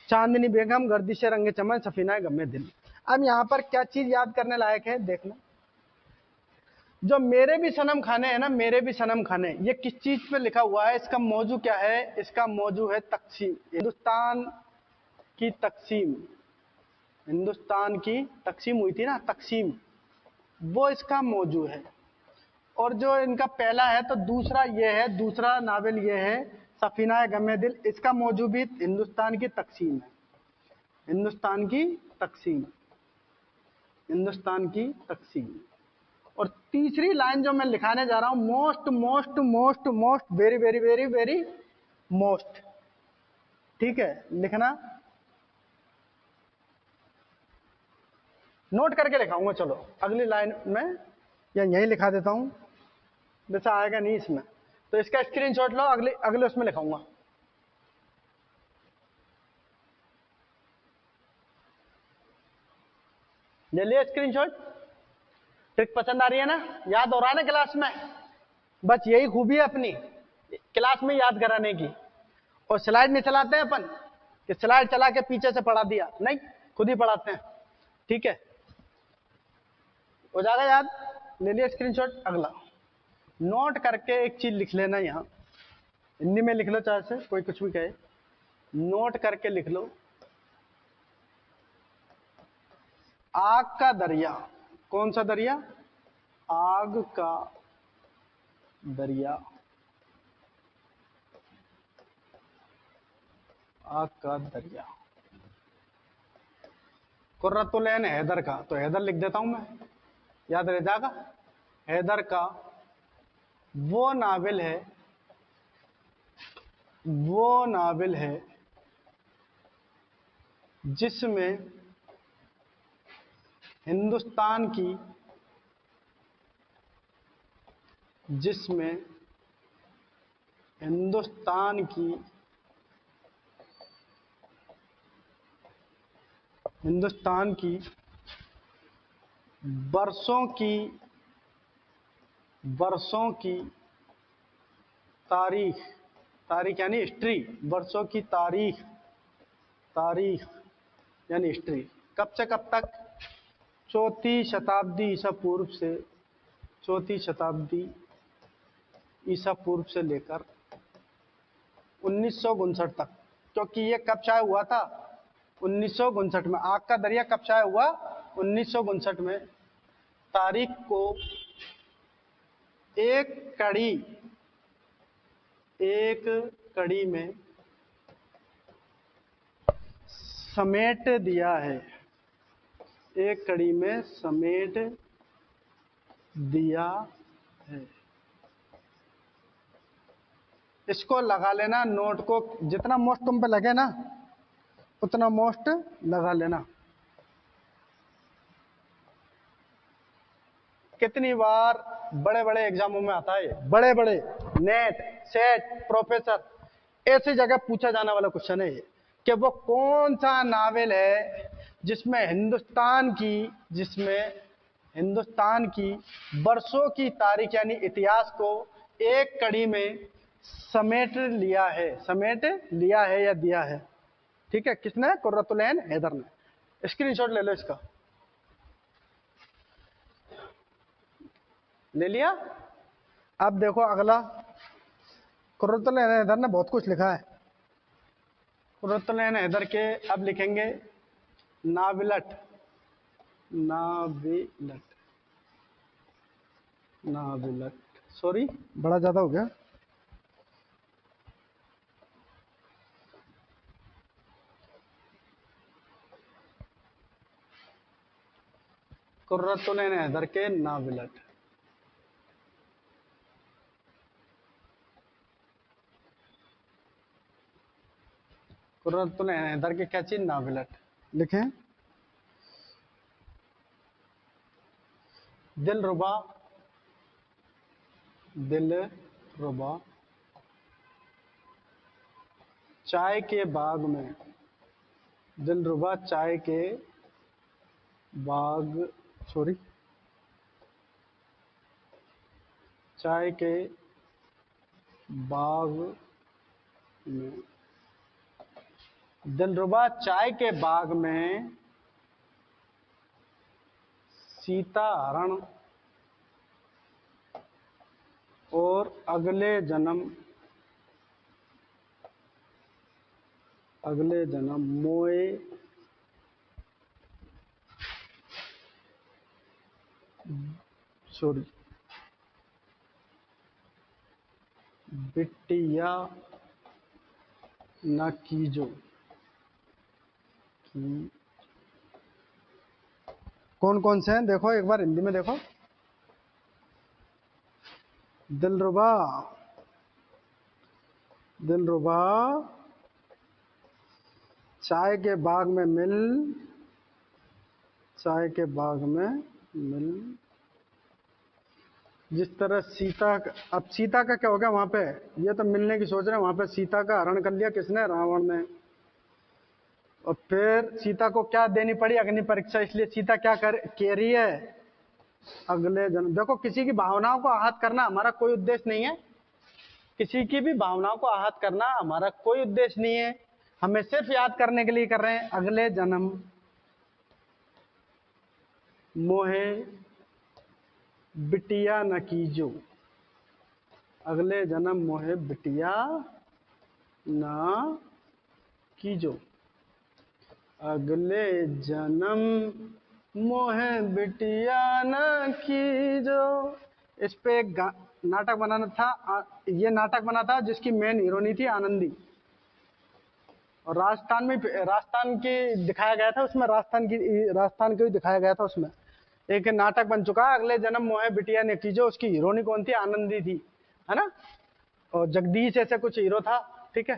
चांदनी बेगम गर्दिश रंगे चमन, सफीना गमे दिल। अब यहाँ पर क्या चीज याद करने लायक है देखना, जो मेरे भी सनम खाने है ना, मेरे भी सनम खाने, ये किस चीज पे लिखा हुआ है? इसका मौजू क्या है? इसका मौजू है तकसीम, हिंदुस्तान की तकसीम, हिंदुस्तान की तकसीम हुई थी ना, तकसीम, वो इसका मौजू है। और जो इनका पहला है तो दूसरा ये है, दूसरा नावल ये है सफीना गमे दिल, इसका मौजू भी हिंदुस्तान की तकसीम है। हिंदुस्तान की तकसीम, हिंदुस्तान की तकसीम। और तीसरी लाइन जो मैं लिखाने जा रहा हूं, most most most most very very very very most, ठीक है, लिखना, नोट करके लिखाऊंगा। चलो अगली लाइन में या यहीं लिखा देता हूं, वैसा आएगा नहीं इसमें, तो इसका स्क्रीनशॉट लो, अगले अगले उसमें लिखाऊंगा। ले लिया स्क्रीनशॉट? ट्रिक पसंद आ रही है ना, याद हो रहा है ना क्लास में? बस यही खूबी है अपनी क्लास में याद कराने की। और स्लाइड नहीं चलाते हैं अपन कि स्लाइड चला के पीछे से पढ़ा दिया, नहीं, खुद ही पढ़ाते हैं, ठीक है, हो जाएगा याद। ले लिया स्क्रीनशॉट? अगला नोट करके एक चीज लिख लेना, यहां हिंदी में लिख लो, चाहे से कोई कुछ भी कहे, नोट करके लिख लो, आग का दरिया। कौन सा दरिया? आग का दरिया, आग का दरिया। कुर्रतुल ऐन हैदर का, तो हैदर लिख देता हूं मैं, याद रह जाएगा। हैदर का वो नावल है, वो नावल है जिसमें हिंदुस्तान की, जिसमें हिंदुस्तान की, हिंदुस्तान की बरसों की, बरसों की तारीख, तारीख यानी हिस्ट्री, बरसों की तारीख, तारीख यानी हिस्ट्री, कब से कब तक? चौथी शताब्दी ईसा पूर्व से, चौथी शताब्दी ईसा पूर्व से लेकर 1959 तक। क्योंकि ये कब शाया हुआ था? 1959 में। आग का दरिया कब शाया हुआ? 1959 में। तारीख को एक कड़ी, एक कड़ी में समेट दिया है, एक कड़ी में समेट दिया है। इसको लगा लेना, नोट को जितना मोस्ट तुम पे लगे ना उतना मोस्ट लगा लेना। कितनी बार बड़े बड़े एग्जामों में आता है, बड़े बड़े नेट सेट प्रोफेसर, ऐसी जगह पूछा जाने वाला क्वेश्चन है कि वो कौन सा नावल है जिसमें हिंदुस्तान की, जिसमें हिंदुस्तान की बरसों की तारीख यानी इतिहास को एक कड़ी में समेट लिया है, समेट लिया है या दिया है। ठीक है, किसने? कुर्रतुल ऐन हैदर ने। स्क्रीनशॉट ले लो इसका, ले लिया? अब देखो अगला, कुर्रतुल ऐन हैदर ने बहुत कुछ लिखा है। कुर्रतुल ऐन हैदर के अब लिखेंगे नाविलट, नाविलट, नाविलट, सॉरी बड़ा ज्यादा हो गया। कुर्रतुल ऐन हैदर के नाविलट, कुर्रतुल ऐन हैदर के क्या चीज? नाविलट लिखें। दिलरुबा, दिलरुबा चाय के बाग में, दिलरुबा चाय के बाग, सॉरी चाय के बाग में, दिलरुबा चाय के बाग में सीता हरण और अगले जन्म, अगले जन्म मोए सॉरी बिटिया न कीजो, कि कौन कौन से हैं, देखो एक बार हिंदी में देखो। दिलरुबा, दिलरुबा चाय के बाग में मिल, चाय के बाग में मिल। जिस तरह सीता, अब सीता का क्या हो गया वहां पे, ये तो मिलने की सोच रहे हैं, वहां पे सीता का हरण कर लिया किसने, रावण ने। और फिर सीता को क्या देनी पड़ी, अग्नि परीक्षा। इसलिए सीता क्या कह रही है, अगले जन्म। देखो किसी की भावनाओं को आहत करना हमारा कोई उद्देश्य नहीं है, किसी की भी भावनाओं को आहत करना हमारा कोई उद्देश्य नहीं है, हमें सिर्फ याद करने के लिए कर रहे हैं। अगले जन्म मोहे बिटिया न कीजो, अगले जन्म मोहे बिटिया न कीजो, अगले जन्म मोहे बिटिया न कीजो। इस पे एक नाटक बनाना था, ये नाटक बना था जिसकी मेन हीरोनी थी आनंदी, और राजस्थान में, राजस्थान की दिखाया गया था उसमें, राजस्थान को ही दिखाया गया था उसमें। एक नाटक बन चुका है अगले जन्म मोहे बिटिया ने कीजो, उसकी हीरोनी कौन थी, आनंदी थी, है ना, और जगदीश ऐसे कुछ हीरो था, ठीक है।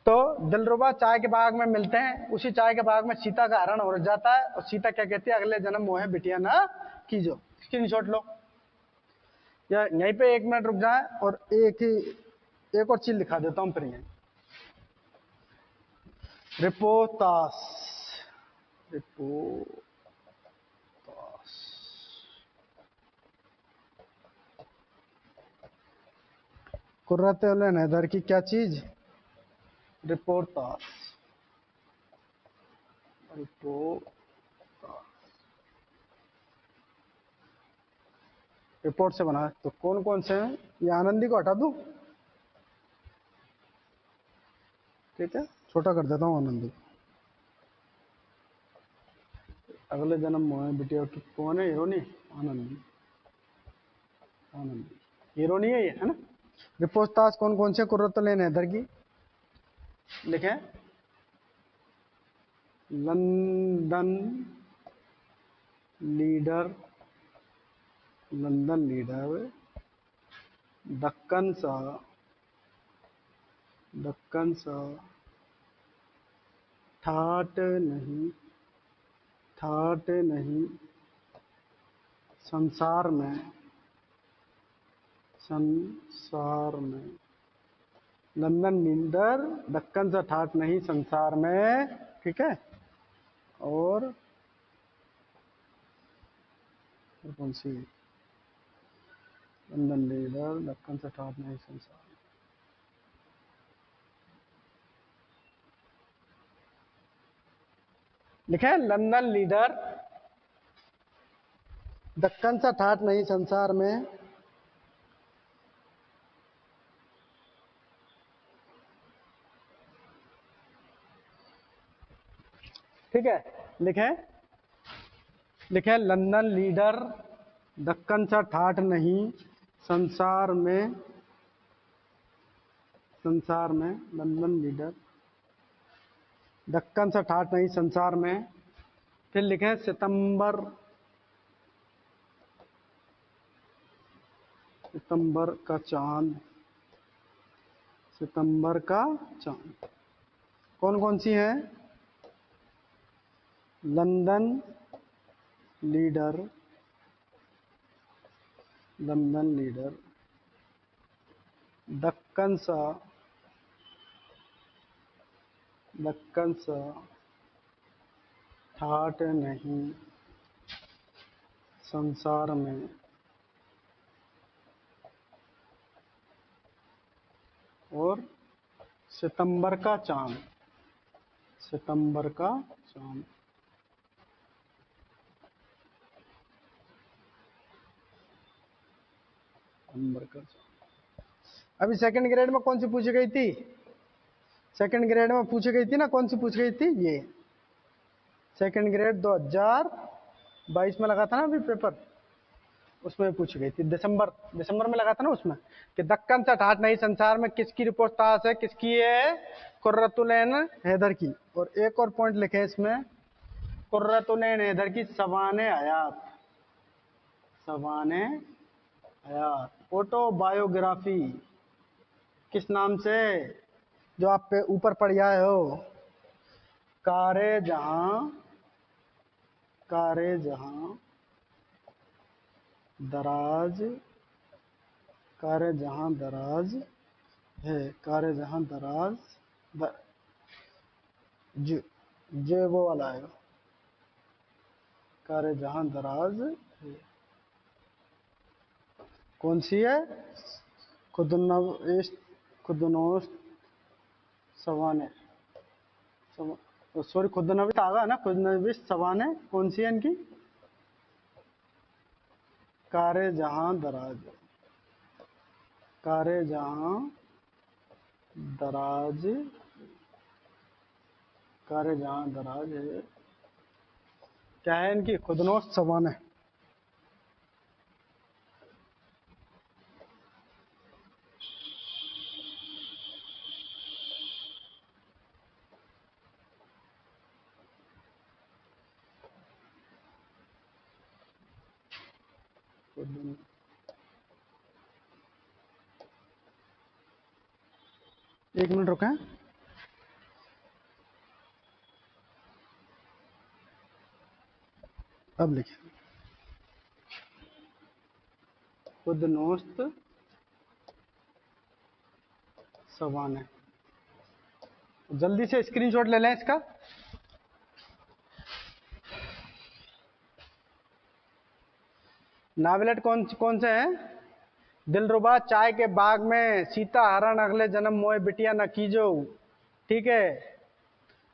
तो दिलरुबा चाय के बाग में मिलते हैं, उसी चाय के बाग में सीता का हरण हो जाता है, और सीता क्या कहती है, अगले जन्म मोहे बिटिया ना कीजो। स्क्रीनशॉट लो, या यहीं पे 1 मिनट रुक जाए और एक और चीज लिखा देता हूं फिर यहीं। रिपोतास, रिपोतास, कुर्रत हैदर की क्या चीज, रिपोतास, रिपोर्ट से बना है। तो कौन कौन से हैं, ये आनंदी को हटा दूं, ठीक है, छोटा कर देता हूं आनंदी। अगले जन्म मोहे बिटिया की कौन है, हीरोनी, आनंदी, आनंदी हीरोनी है ये, है ना। रिपोतास कौन कौन से, कुर्रत हैदर की, लिखे London leader, London leader, Deccan सा, दक्कन सा, ठाट नहीं, ठाट नहीं, संसार में, संसार में, लंदन लीडर, दक्कन सा ठाट नहीं संसार में, ठीक है। और कौन सी, लंदन लीडर, दक्कन से ठाट नहीं संसार, लिखा है लंदन लीडर, दक्कन से ठाट नहीं संसार में, ठीक है। लिखे, लिखे लंदन लीडर, दक्कन सा ठाट नहीं संसार में, संसार में, लंदन लीडर, दक्कन से ठाट नहीं संसार में। फिर लिखे सितंबर, सितंबर का चांद, सितंबर का चांद। कौन कौन सी है, London leader, London leader, Deccan सा, दक्कन सा ठाट नहीं संसार में, और सितंबर का चांद, सितंबर का चांद। सितंबर का चांद अभी सेकंड ग्रेड में कौन सी पूछी गई थी, सेकंड ग्रेड में पूछी गई थी ना, कौन सी पूछ गई थी, ये सेकंड ग्रेड 2022 में लगा था ना अभी पेपर, उसमें पूछी गई थी, दिसंबर में लगा था ना उसमें, कि दक्कन से ठाठ नहीं संसार में किसकी रिपोर्ट ताश है, किसकी है, कुर्रतुलैन हैदर की। और एक और पॉइंट लिखे इसमें, कुर्रतुलैन हैदर की सवाने हयात, सवाने हयात ऑटोबायोग्राफी किस नाम से, जो आप पे ऊपर पढ़ आए हो, कारे जहां, कारे जहां दराज, कारे जहां दराज है, कारे जहां दराज जो वो वाला है, कारे जहां दराज है। कौन सी है, खुदनोश सवाने, सॉरी खुदनविश आगा ना, खुदनविश सवाने कौन सी है इनकी, कारे जहां दराज, कारे जहां दराज, कारे जहां दराज है, क्या है इनकी, खुदनोश सवाने। एक मिनट रुकें, अब लिखिए, खुदनोस्त सवाने। जल्दी से स्क्रीनशॉट ले लें इसका। नावलेट कौन कौन से हैं, दिलरुबा चाय के बाग में, सीता हरण अगले जन्म मोए बिटिया न कीजो, ठीक है,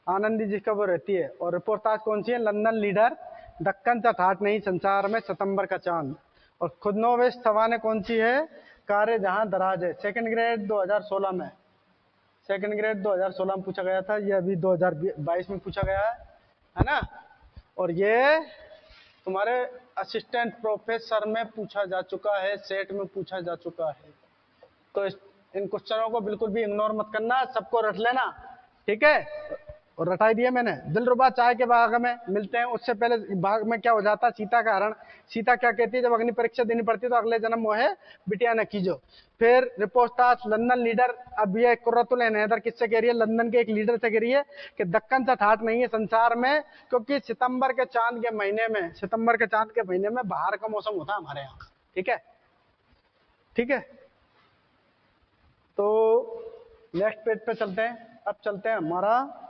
आनंदी जिसका वो रहती है। और रिपोर्टाज कौन सी है, लंदन लीडर, दक्कन से ठाठ नहीं संसार में, सितंबर का चांद। और खुदनोविश सवाने कौन सी है, कारे जहां दराज है, सेकंड ग्रेड 2016 में, सेकंड ग्रेड 2016 में पूछा गया था, ये अभी 2022 में पूछा गया है ना। और ये तुम्हारे असिस्टेंट प्रोफेसर में पूछा जा चुका है, सेट में पूछा जा चुका है। तो इन क्वेश्चनों को बिल्कुल भी इग्नोर मत करना, सबको रट लेना, ठीक है। और रटाई दिए मैंने। दिलरुबा चाय के बाग में मिलते हैं, उससे पहले बाग में क्या हो जाता, सीता का हरण। सीता क्या कहती है, जब अग्नि परीक्षा देनी पड़ती है तो अगले जन्म वो है बिटिया न कीजो। फिर रिपोर्टाज लंदन लीडर, अब ये कुर्रतुलैन हैदर किससे कह रही है, लंदन के एक लीडर से कह रही है कि दक्कन से ठाठ नहीं है संसार में, क्योंकि सितंबर के चांद के महीने में, सितंबर के चांद के महीने में बाहर का मौसम होता है हमारे यहाँ, ठीक है, ठीक है। तो नेक्स्ट पेज पे चलते हैं, अब चलते हैं हमारा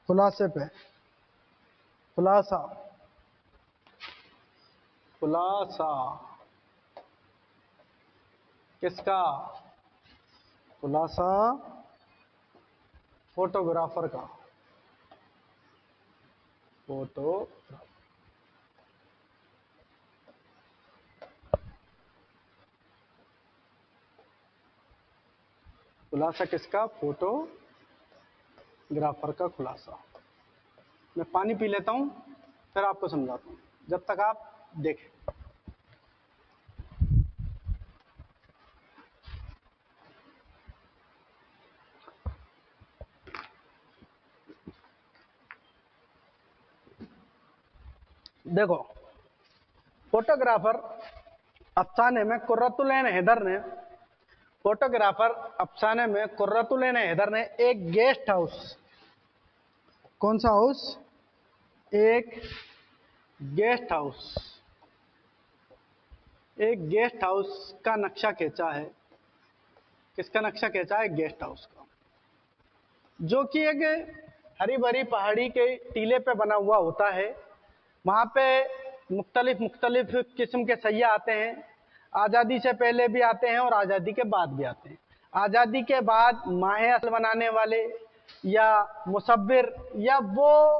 खुलासे पे, खुलासा, खुलासा किसका, खुलासा फोटोग्राफर का, फोटोग्राफर, खुलासा किसका, फोटोग्राफर का खुलासा। मैं पानी पी लेता हूं, फिर आपको समझाता हूं, जब तक आप देखें। देखो, फोटोग्राफर अफसाने में कुर्रतुलैन हैदर ने, फोटोग्राफर अफसाने में कुर्रतुलैन हैदर ने एक गेस्ट हाउस, कौन सा हाउस, एक गेस्ट हाउस, एक गेस्ट हाउस का नक्शा खींचा है। किसका नक्शा खींचा है, गेस्ट हाउस का, जो कि एक हरी भरी पहाड़ी के टीले पे बना हुआ होता है। वहां पे मुख्तलिफ मुख्तलिफ किस्म के सैयाह आते हैं, आज़ादी से पहले भी आते हैं और आज़ादी के बाद भी आते हैं। आज़ादी के बाद माहे असल बनाने वाले या मुसव्विर या वो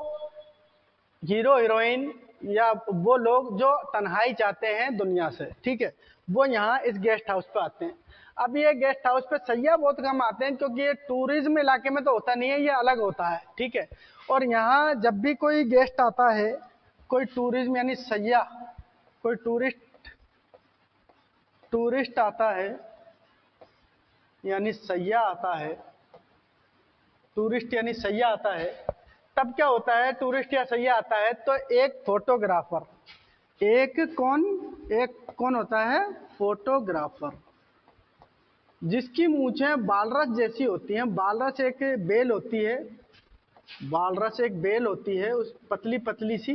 हीरो हीरोइन या वो लोग जो तन्हाई चाहते हैं दुनिया से, ठीक है, वो यहाँ इस गेस्ट हाउस पे आते हैं। अब ये गेस्ट हाउस पे सैयाह बहुत कम आते हैं, क्योंकि ये टूरिज्म इलाके में तो होता नहीं है, ये अलग होता है, ठीक है। और यहाँ जब भी कोई गेस्ट आता है, कोई टूरिज्म यानी सैयाह, कोई टूरिस्ट टूरिस्ट आता है यानी सैयाह आता है, टूरिस्ट यानी सैयाह आता है, तब क्या होता है, टूरिस्ट या सैयाह आता है तो एक फोटोग्राफर, एक कौन होता है, फोटोग्राफर, जिसकी मूंछें बालरस जैसी होती हैं। बालरस एक बेल होती है, बालरस एक बेल होती है, उस पतली पतली सी,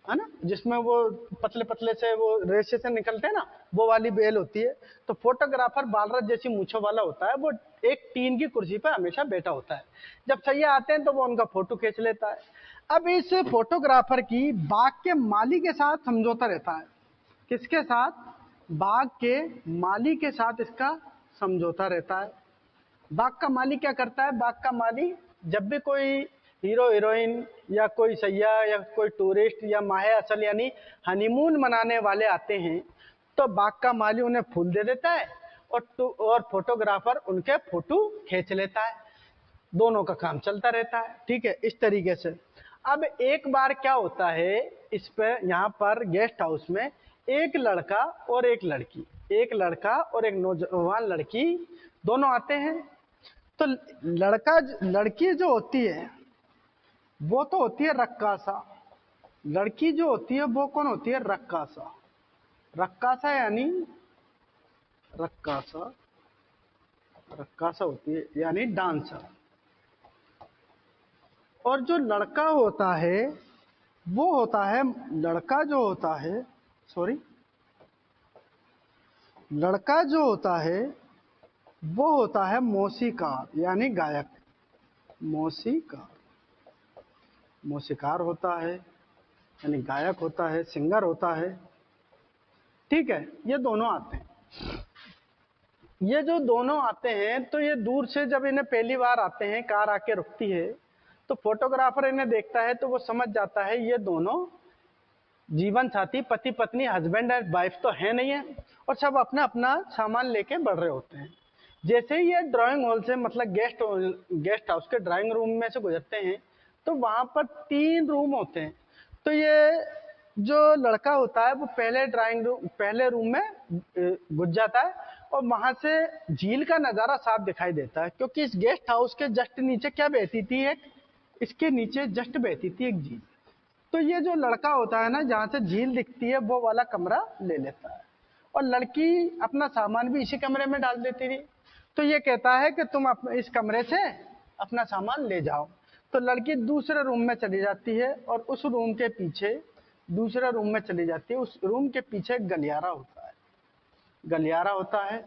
है ना, जिसमें वो पतले पतले से वो रेशे से निकलते हैं ना, वो वाली बेल होती है। तो फोटोग्राफर बालरस जैसी मूंछों वाला होता है, वो एक टीन की कुर्सी पर हमेशा बैठा होता है। जब सैयाह आते हैं तो वो उनका फोटो खींच लेता है। अब इस फोटोग्राफर की बाग के माली के साथ समझौता रहता है। किसके साथ, बाग के माली के साथ इसका समझौता रहता है। बाग का माली क्या करता है, बाग का माली जब भी कोई हीरो हीरोइन या कोई सैयाह या कोई टूरिस्ट या माहे असल यानी हनीमून मनाने वाले आते हैं, तो बाग का माली उन्हें फूल दे देता है और फोटोग्राफर उनके फोटो खींच लेता है। दोनों का काम चलता रहता है, ठीक है, इस तरीके से। अब एक बार क्या होता है, इस पे यहाँ पर गेस्ट हाउस में एक लड़का और एक लड़की, एक लड़का और एक नौजवान लड़की दोनों आते हैं। तो लड़की जो होती है वो तो होती है रक्कासा, लड़की जो होती है वो कौन होती है, रक्कासा। रक्कासा यानी रक्कासा, रक्कासा होती है यानी डांसर। और जो लड़का होता है वो होता है, लड़का जो होता है, सॉरी, लड़का जो होता है वो होता है मौसीकार यानी गायक, मौसीकार, मौसीकार होता है यानी गायक होता है, सिंगर होता है, ठीक है। ये दोनों आते हैं, ये जो दोनों आते हैं तो ये दूर से जब इन्हें पहली बार आते हैं, कार आके रुकती है, तो फोटोग्राफर इन्हें देखता है तो वो समझ जाता है ये दोनों जीवन साथी, पति पत्नी, हस्बैंड एंड वाइफ तो है नहीं है, और सब अपना अपना सामान लेके बढ़ रहे होते हैं। जैसे ही ये ड्राइंग हॉल से मतलब गेस्ट हाउस के ड्राइंग रूम में से गुजरते हैं तो वहां पर 3 रूम होते हैं। तो ये जो लड़का होता है वो पहले रूम में घुस जाता है और वहां से झील का नजारा साफ दिखाई देता है, क्योंकि इस गेस्ट हाउस के जस्ट नीचे क्या बहती थी, एक इसके नीचे जस्ट बहती थी एक झील। तो ये जो लड़का होता है ना, जहां से झील दिखती है वो वाला कमरा ले लेता है, और लड़की अपना सामान भी इसी कमरे में डाल देती थी। तो ये कहता है कि तुम इस कमरे से अपना सामान ले जाओ। तो लड़की दूसरे रूम में चली जाती है और उस रूम के पीछे, दूसरे रूम में चली जाती है, उस रूम के पीछे गलियारा होता है, गलियारा होता है।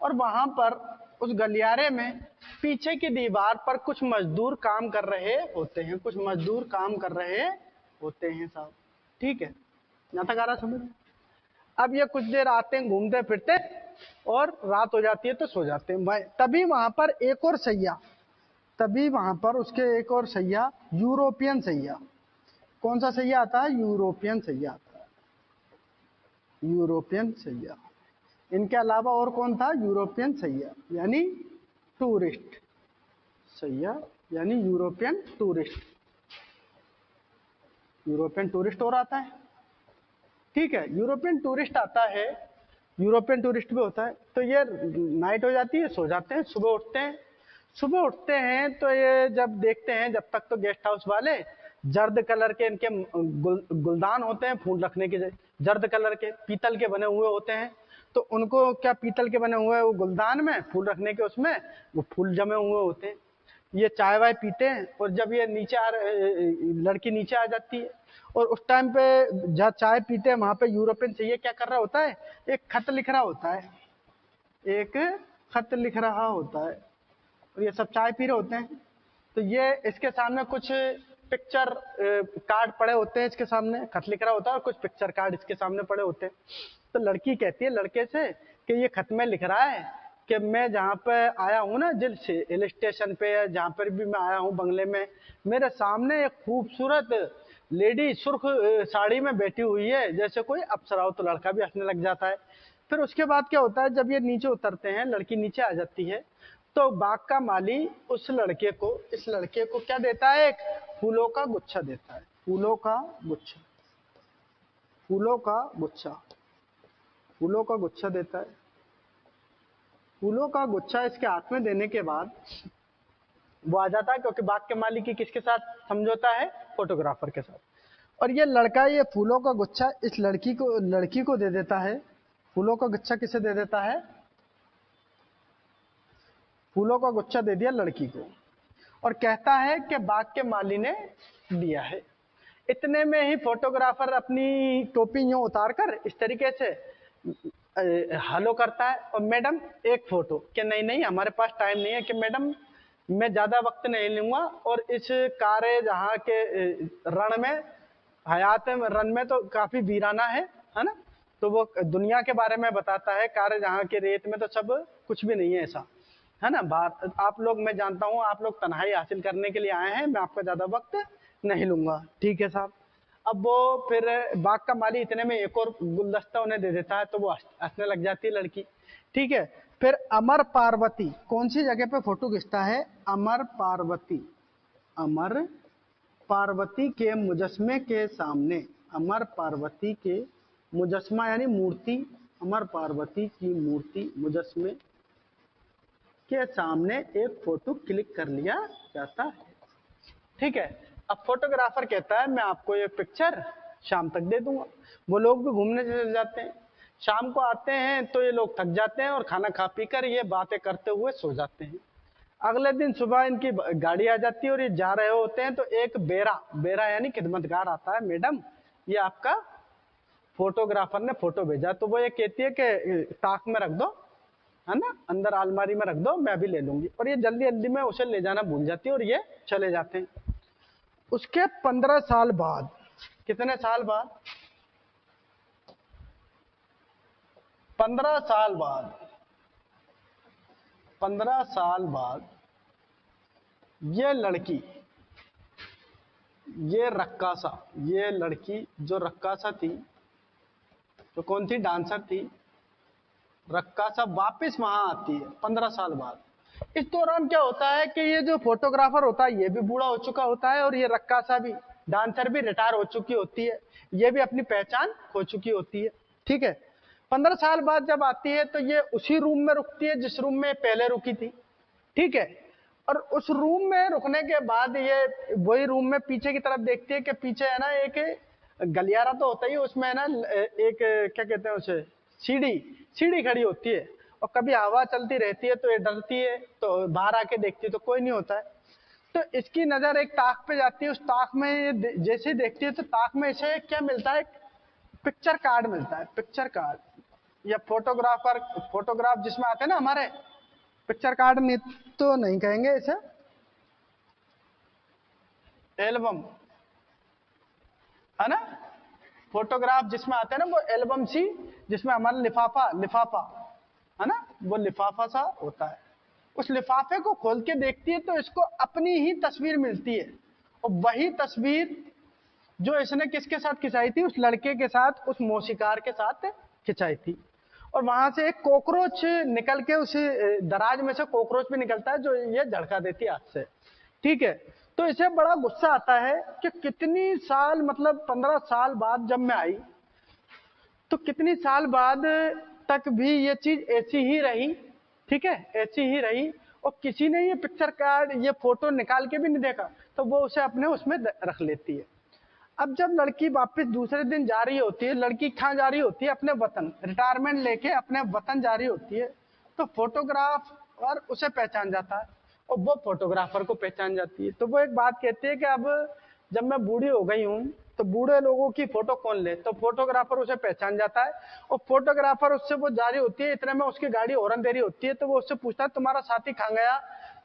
और वहां पर उस गलियारे में पीछे की दीवार पर कुछ मजदूर काम कर रहे होते हैं, कुछ मजदूर काम कर रहे होते हैं साहब, ठीक है, यहाँ तक आ रहा समझ। अब ये कुछ देर आते हैं, घूमते फिरते, और रात हो जाती है तो सो जाते हैं। तभी वहां पर एक और सैयाह, तभी वहां पर उसके एक और सैयाह, यूरोपियन सैयाह, कौन सा सैयाह आता है, यूरोपियन सैयाह आता है, यूरोपियन सैयाह। इनके अलावा और कौन था, यूरोपियन सैयाह यानी टूरिस्ट, सैयाह यानी यूरोपियन टूरिस्ट, यूरोपियन टूरिस्ट और आता है, ठीक है। यूरोपियन टूरिस्ट आता है, यूरोपियन टूरिस्ट भी होता है। तो ये नाइट हो जाती है, सो जाते हैं, सुबह उठते हैं। सुबह उठते हैं तो ये जब देखते हैं, जब तक तो गेस्ट हाउस वाले जर्द कलर के इनके गुलदान होते हैं, फूल रखने के, जर्द कलर के पीतल के बने हुए होते हैं। तो उनको क्या, पीतल के बने हुए वो गुलदान में फूल रखने के, उसमें वो फूल जमे हुए होते हैं। ये चाय वाय पीते हैं, और जब ये लड़की नीचे आ जाती है, और उस टाइम पे जहाँ चाय पीते हैं वहां पे यूरोपियन सैयाह क्या कर रहा होता है, एक खत लिख रहा होता है, एक खत लिख रहा होता है, और ये सब चाय पी रहे होते हैं। तो ये इसके सामने कुछ पिक्चर कार्ड पड़े होते हैं, इसके सामने खत लिख रहा होता है और कुछ पिक्चर कार्ड इसके सामने पड़े होते हैं। तो लड़की कहती है लड़के से कि ये खत में लिख रहा है कि मैं जहाँ पे आया हूँ ना, जिल से हिल स्टेशन पे, जहाँ पर भी मैं आया हूँ बंगले में, मेरे सामने एक खूबसूरत लेडी सुर्ख साड़ी में बैठी हुई है, जैसे कोई अप्सरा हो। तो लड़का भी हंसने लग जाता है। फिर उसके बाद क्या होता है, जब ये नीचे उतरते हैं, लड़की नीचे आ जाती है, तो बाग का माली उस लड़के को, इस लड़के को क्या देता है, एक फूलों का गुच्छा देता है, फूलों का गुच्छा, फूलों का गुच्छा। फूलों का गुच्छा देता है। फूलों का गुच्छा इसके हाथ में देने के बाद वो आ जाता है, क्योंकि बाग के मालिक की किसके साथ समझौता है? फोटोग्राफर के साथ। और ये लड़का ये फूलों का गुच्छा इस लड़की को दे देता है। फूलों का गुच्छा किसे दे देता है? फूलों का गुच्छा दे दिया लड़की को, और कहता है कि बाग के माली ने दिया है। इतने में ही फोटोग्राफर अपनी टोपी यूं उतार कर इस तरीके से हेलो करता है, और मैडम एक फोटो। कि नहीं नहीं, हमारे पास टाइम नहीं है। कि मैडम मैं ज्यादा वक्त नहीं लूंगा, और इस कार्य जहाँ के रण में हयात रन में तो काफी वीराना है ना। तो वो दुनिया के बारे में बताता है, कार्य जहाँ के रेत में तो सब कुछ भी नहीं है ऐसा, है ना। बात आप लोग, मैं जानता हूँ आप लोग तन्हाई हासिल करने के लिए आए हैं, मैं आपका ज्यादा वक्त नहीं लूंगा। ठीक है साहब। अब वो फिर बाग का माली इतने में एक और गुलदस्ता उन्हें दे देता है, तो वो हंसने लग जाती है लड़की। ठीक है। फिर अमर पार्वती कौन सी जगह पे फोटो खींचता है? अमर पार्वती, अमर पार्वती के मुजस्मे के सामने। अमर पार्वती के मुजस्मा यानी मूर्ति, अमर पार्वती की मूर्ति मुजस्मे के सामने एक फोटो क्लिक कर लिया जाता है। ठीक है। अब फोटोग्राफर कहता है मैं आपको ये पिक्चर शाम तक दे दूंगा। वो लोग भी घूमने चले जाते हैं। शाम को आते हैं तो ये लोग थक जाते हैं और खाना खा पी कर ये बातें करते हुए सो जाते हैं। अगले दिन सुबह इनकी गाड़ी आ जाती है और ये जा रहे होते हैं, तो एक बेरा यानी खिदमतगार आता है। मैडम ये आपका फोटोग्राफर ने फोटो भेजा। तो वो ये कहती है कि ताक में रख दो, है ना, अंदर अलमारी में रख दो, मैं अभी ले लूंगी। और ये जल्दी जल्दी में उसे ले जाना भूल जाती है और ये चले जाते हैं। उसके 15 साल बाद, कितने साल बाद? 15 साल बाद, 15 साल बाद ये लड़की, ये रक्कासा, ये लड़की जो रक्कासा थी, तो कौन थी? डांसर थी। रक्कासा वापस वहां आती है 15 साल बाद। इस दौरान क्या होता है कि ये जो फोटोग्राफर होता है ये भी बूढ़ा हो चुका होता है, और ये रक्कासा भी, डांसर भी रिटायर हो चुकी होती है। ये भी अपनी पहचान खो चुकी होती है। ठीक है। 15 साल बाद जब आती है तो ये उसी रूम में रुकती है जिस रूम में पहले रुकी थी। ठीक है। और उस रूम में रुकने के बाद ये वही रूम में पीछे की तरफ देखती है कि पीछे है ना एक गलियारा तो होता ही, उसमें है ना एक क्या कहते हैं उसे, सीढ़ी खड़ी होती है। और कभी हवा चलती रहती है तो ये डरती है, तो बाहर आके देखती है तो कोई नहीं होता है। तो इसकी नजर एक ताक पे जाती है। उस ताक में ये जैसे ही देखती है तो ताक में इसे क्या मिलता है? पिक्चर कार्ड मिलता है। पिक्चर कार्ड या फोटोग्राफ जिसमें आते हैं ना हमारे, पिक्चर कार्ड नहीं तो नहीं कहेंगे इसे, एल्बम, है ना। फोटोग्राफ जिसमें आते हैं ना वो एल्बम सी, जिसमें हमारा लिफाफा है ना, वो लिफाफा सा होता है। उस लिफाफे को खोल के देखती है तो इसको अपनी ही तस्वीर मिलती है, और वही तस्वीर जो इसने किसके साथ खिंचाई थी? उस लड़के के साथ, उस मौसीकार के साथ खिंचाई थी। और वहां से एक कॉकरोच निकल के, उस दराज में से कॉकरोच भी निकलता है जो ये झड़का देती है हाथ से। ठीक है। तो इसे बड़ा गुस्सा आता है कि कितनी साल, मतलब 15 साल बाद जब मैं आई तो कितनी साल बाद तक भी ये चीज ऐसी ही रही। ठीक है, ऐसी ही रही, और किसी ने ये पिक्चर कार्ड, ये फोटो निकाल के भी नहीं देखा। तो वो उसे अपने उसमें रख लेती है। अब जब लड़की वापस दूसरे दिन जा रही होती है, लड़की कहाँ जा रही होती है? अपने वतन, रिटायरमेंट लेके अपने वतन जा रही होती है। तो फोटोग्राफर उसे पहचान जाता है और वो फोटोग्राफर को पहचान जाती है। तो वो एक बात कहती है कि अब जब मैं बूढ़ी हो गई हूँ तो बूढ़े लोगों की फोटो कौन ले? तो फोटोग्राफर उसे पहचान जाता है, और फोटोग्राफर उससे वो जा रही होती है, इतने में उसकी गाड़ी हॉर्न दे रही होती है। तो वो उससे पूछता है तुम्हारा साथी कहाँ गया?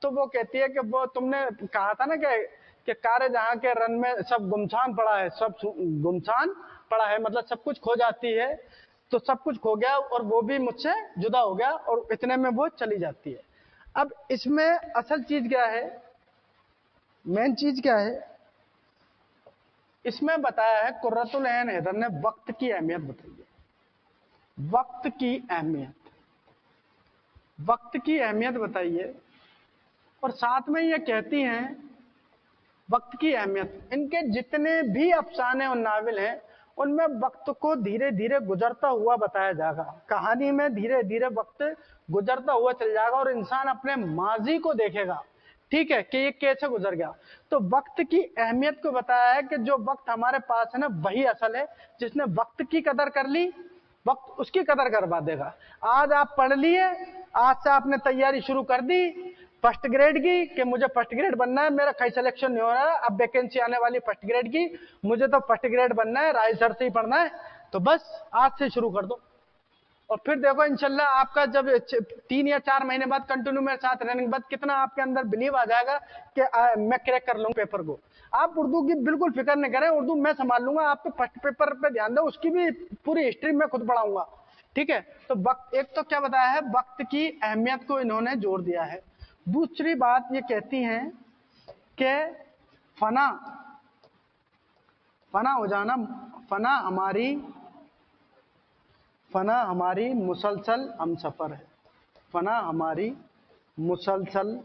तो वो कहती है कि वो तुमने कहा था ना कि कार्य जहाँ के रन में सब गुमसान पड़ा है, सब गुमसान पड़ा है, मतलब सब कुछ खो जाती है। तो सब कुछ खो गया और वो भी मुझसे जुदा हो गया, और इतने में वो चली जाती है। अब इसमें असल चीज क्या है, मेन चीज क्या है? इसमें बताया है कुर्रतुल ऐन हैदर ने वक्त की अहमियत बताई है। वक्त की अहमियत, वक्त की अहमियत बताई है, और साथ में ये कहती हैं वक्त की अहमियत। इनके जितने भी अफसाने और नावल हैं उनमें वक्त को धीरे धीरे गुजरता हुआ बताया जाएगा। कहानी में धीरे धीरे वक्त गुजरता हुआ चल जाएगा और इंसान अपने माजी को देखेगा, ठीक है, कि ये कैसे गुजर गया। तो वक्त की अहमियत को बताया है कि जो वक्त हमारे पास है ना वही असल है। जिसने वक्त की कदर कर ली, वक्त उसकी कदर करवा देगा। आज आप पढ़ लिए, आज से आपने तैयारी शुरू कर दी फर्स्ट ग्रेड की कि मुझे फर्स्ट ग्रेड बनना है, मेरा कहीं सिलेक्शन नहीं हो रहा है, अब वैकेंसी आने वाली फर्स्ट ग्रेड की, मुझे तो फर्स्ट ग्रेड बनना है, राय सर से ही पढ़ना है, तो बस आज से शुरू कर दो। और फिर देखो इंशाल्लाह आपका जब 3 या 4 महीने बाद कंटिन्यू मेरे साथ रहने के बाद कितना आपके अंदर बिलीव आ जाएगा कि मैं क्रैक कर लूंगा पेपर को। आप उर्दू की बिल्कुल फिक्र नहीं करें, उर्दू मैं संभाल लूंगा, आप तो फर्स्ट पेपर पे ध्यान दो, उसकी भी पूरी हिस्ट्री मैं खुद पढ़ाऊंगा, ठीक है। तो वक्त, एक तो क्या बताया है, वक्त की अहमियत को इन्होंने जोर दिया है। दूसरी बात ये कहती हैं कि फना हो जाना, फना हमारी मुसलसल हम सफर है। फना हमारी मुसलसल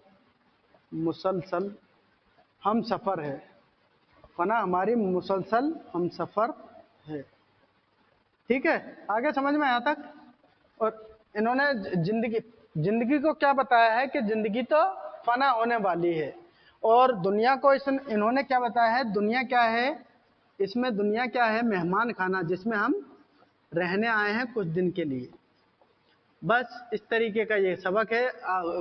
हम सफर है। फना हमारी मुसलसल हम सफर है, ठीक है। आगे समझ में आया तक। और इन्होंने जिंदगी को क्या बताया है कि जिंदगी तो फना होने वाली है। और दुनिया को इन्होंने क्या बताया है, दुनिया क्या है, इसमें दुनिया क्या है, मेहमान खाना जिसमें हम रहने आए हैं कुछ दिन के लिए। बस इस तरीके का ये सबक है,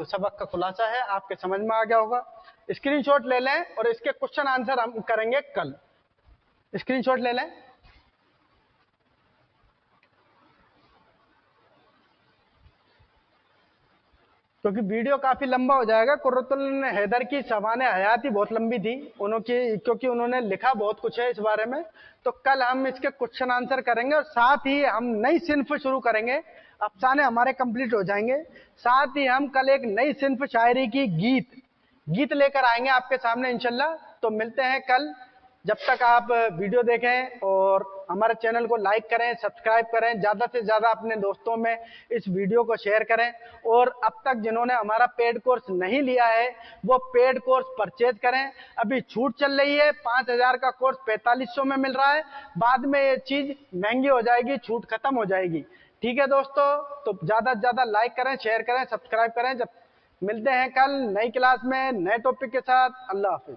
सबक का खुलासा है, आपके समझ में आ गया होगा। स्क्रीनशॉट ले लें और इसके क्वेश्चन आंसर हम करेंगे कल। स्क्रीनशॉट ले लें। क्योंकि वीडियो काफी लंबा हो जाएगा। कुर्रतुल हैदर की सवाने हयात ही बहुत लंबी थी क्योंकि उन्होंने लिखा बहुत कुछ है इस बारे में। तो कल हम इसके क्वेश्चन आंसर करेंगे और साथ ही हम नई सिन्फ शुरू करेंगे। अफसाने हमारे कंप्लीट हो जाएंगे, साथ ही हम कल एक नई सिन्फ शायरी की गीत लेकर आएंगे आपके सामने इंशाल्लाह। तो मिलते हैं कल। जब तक आप वीडियो देखें और हमारे चैनल को लाइक करें, सब्सक्राइब करें, ज़्यादा से ज़्यादा अपने दोस्तों में इस वीडियो को शेयर करें। और अब तक जिन्होंने हमारा पेड कोर्स नहीं लिया है वो पेड कोर्स परचेज करें। अभी छूट चल रही है, 5000 का कोर्स 4500 में मिल रहा है। बाद में ये चीज़ महंगी हो जाएगी, छूट खत्म हो जाएगी, ठीक है दोस्तों। तो ज़्यादा से ज़्यादा लाइक करें, शेयर करें, सब्सक्राइब करें। जब मिलते हैं कल नई क्लास में नए टॉपिक के साथ। अल्लाह हाफिज।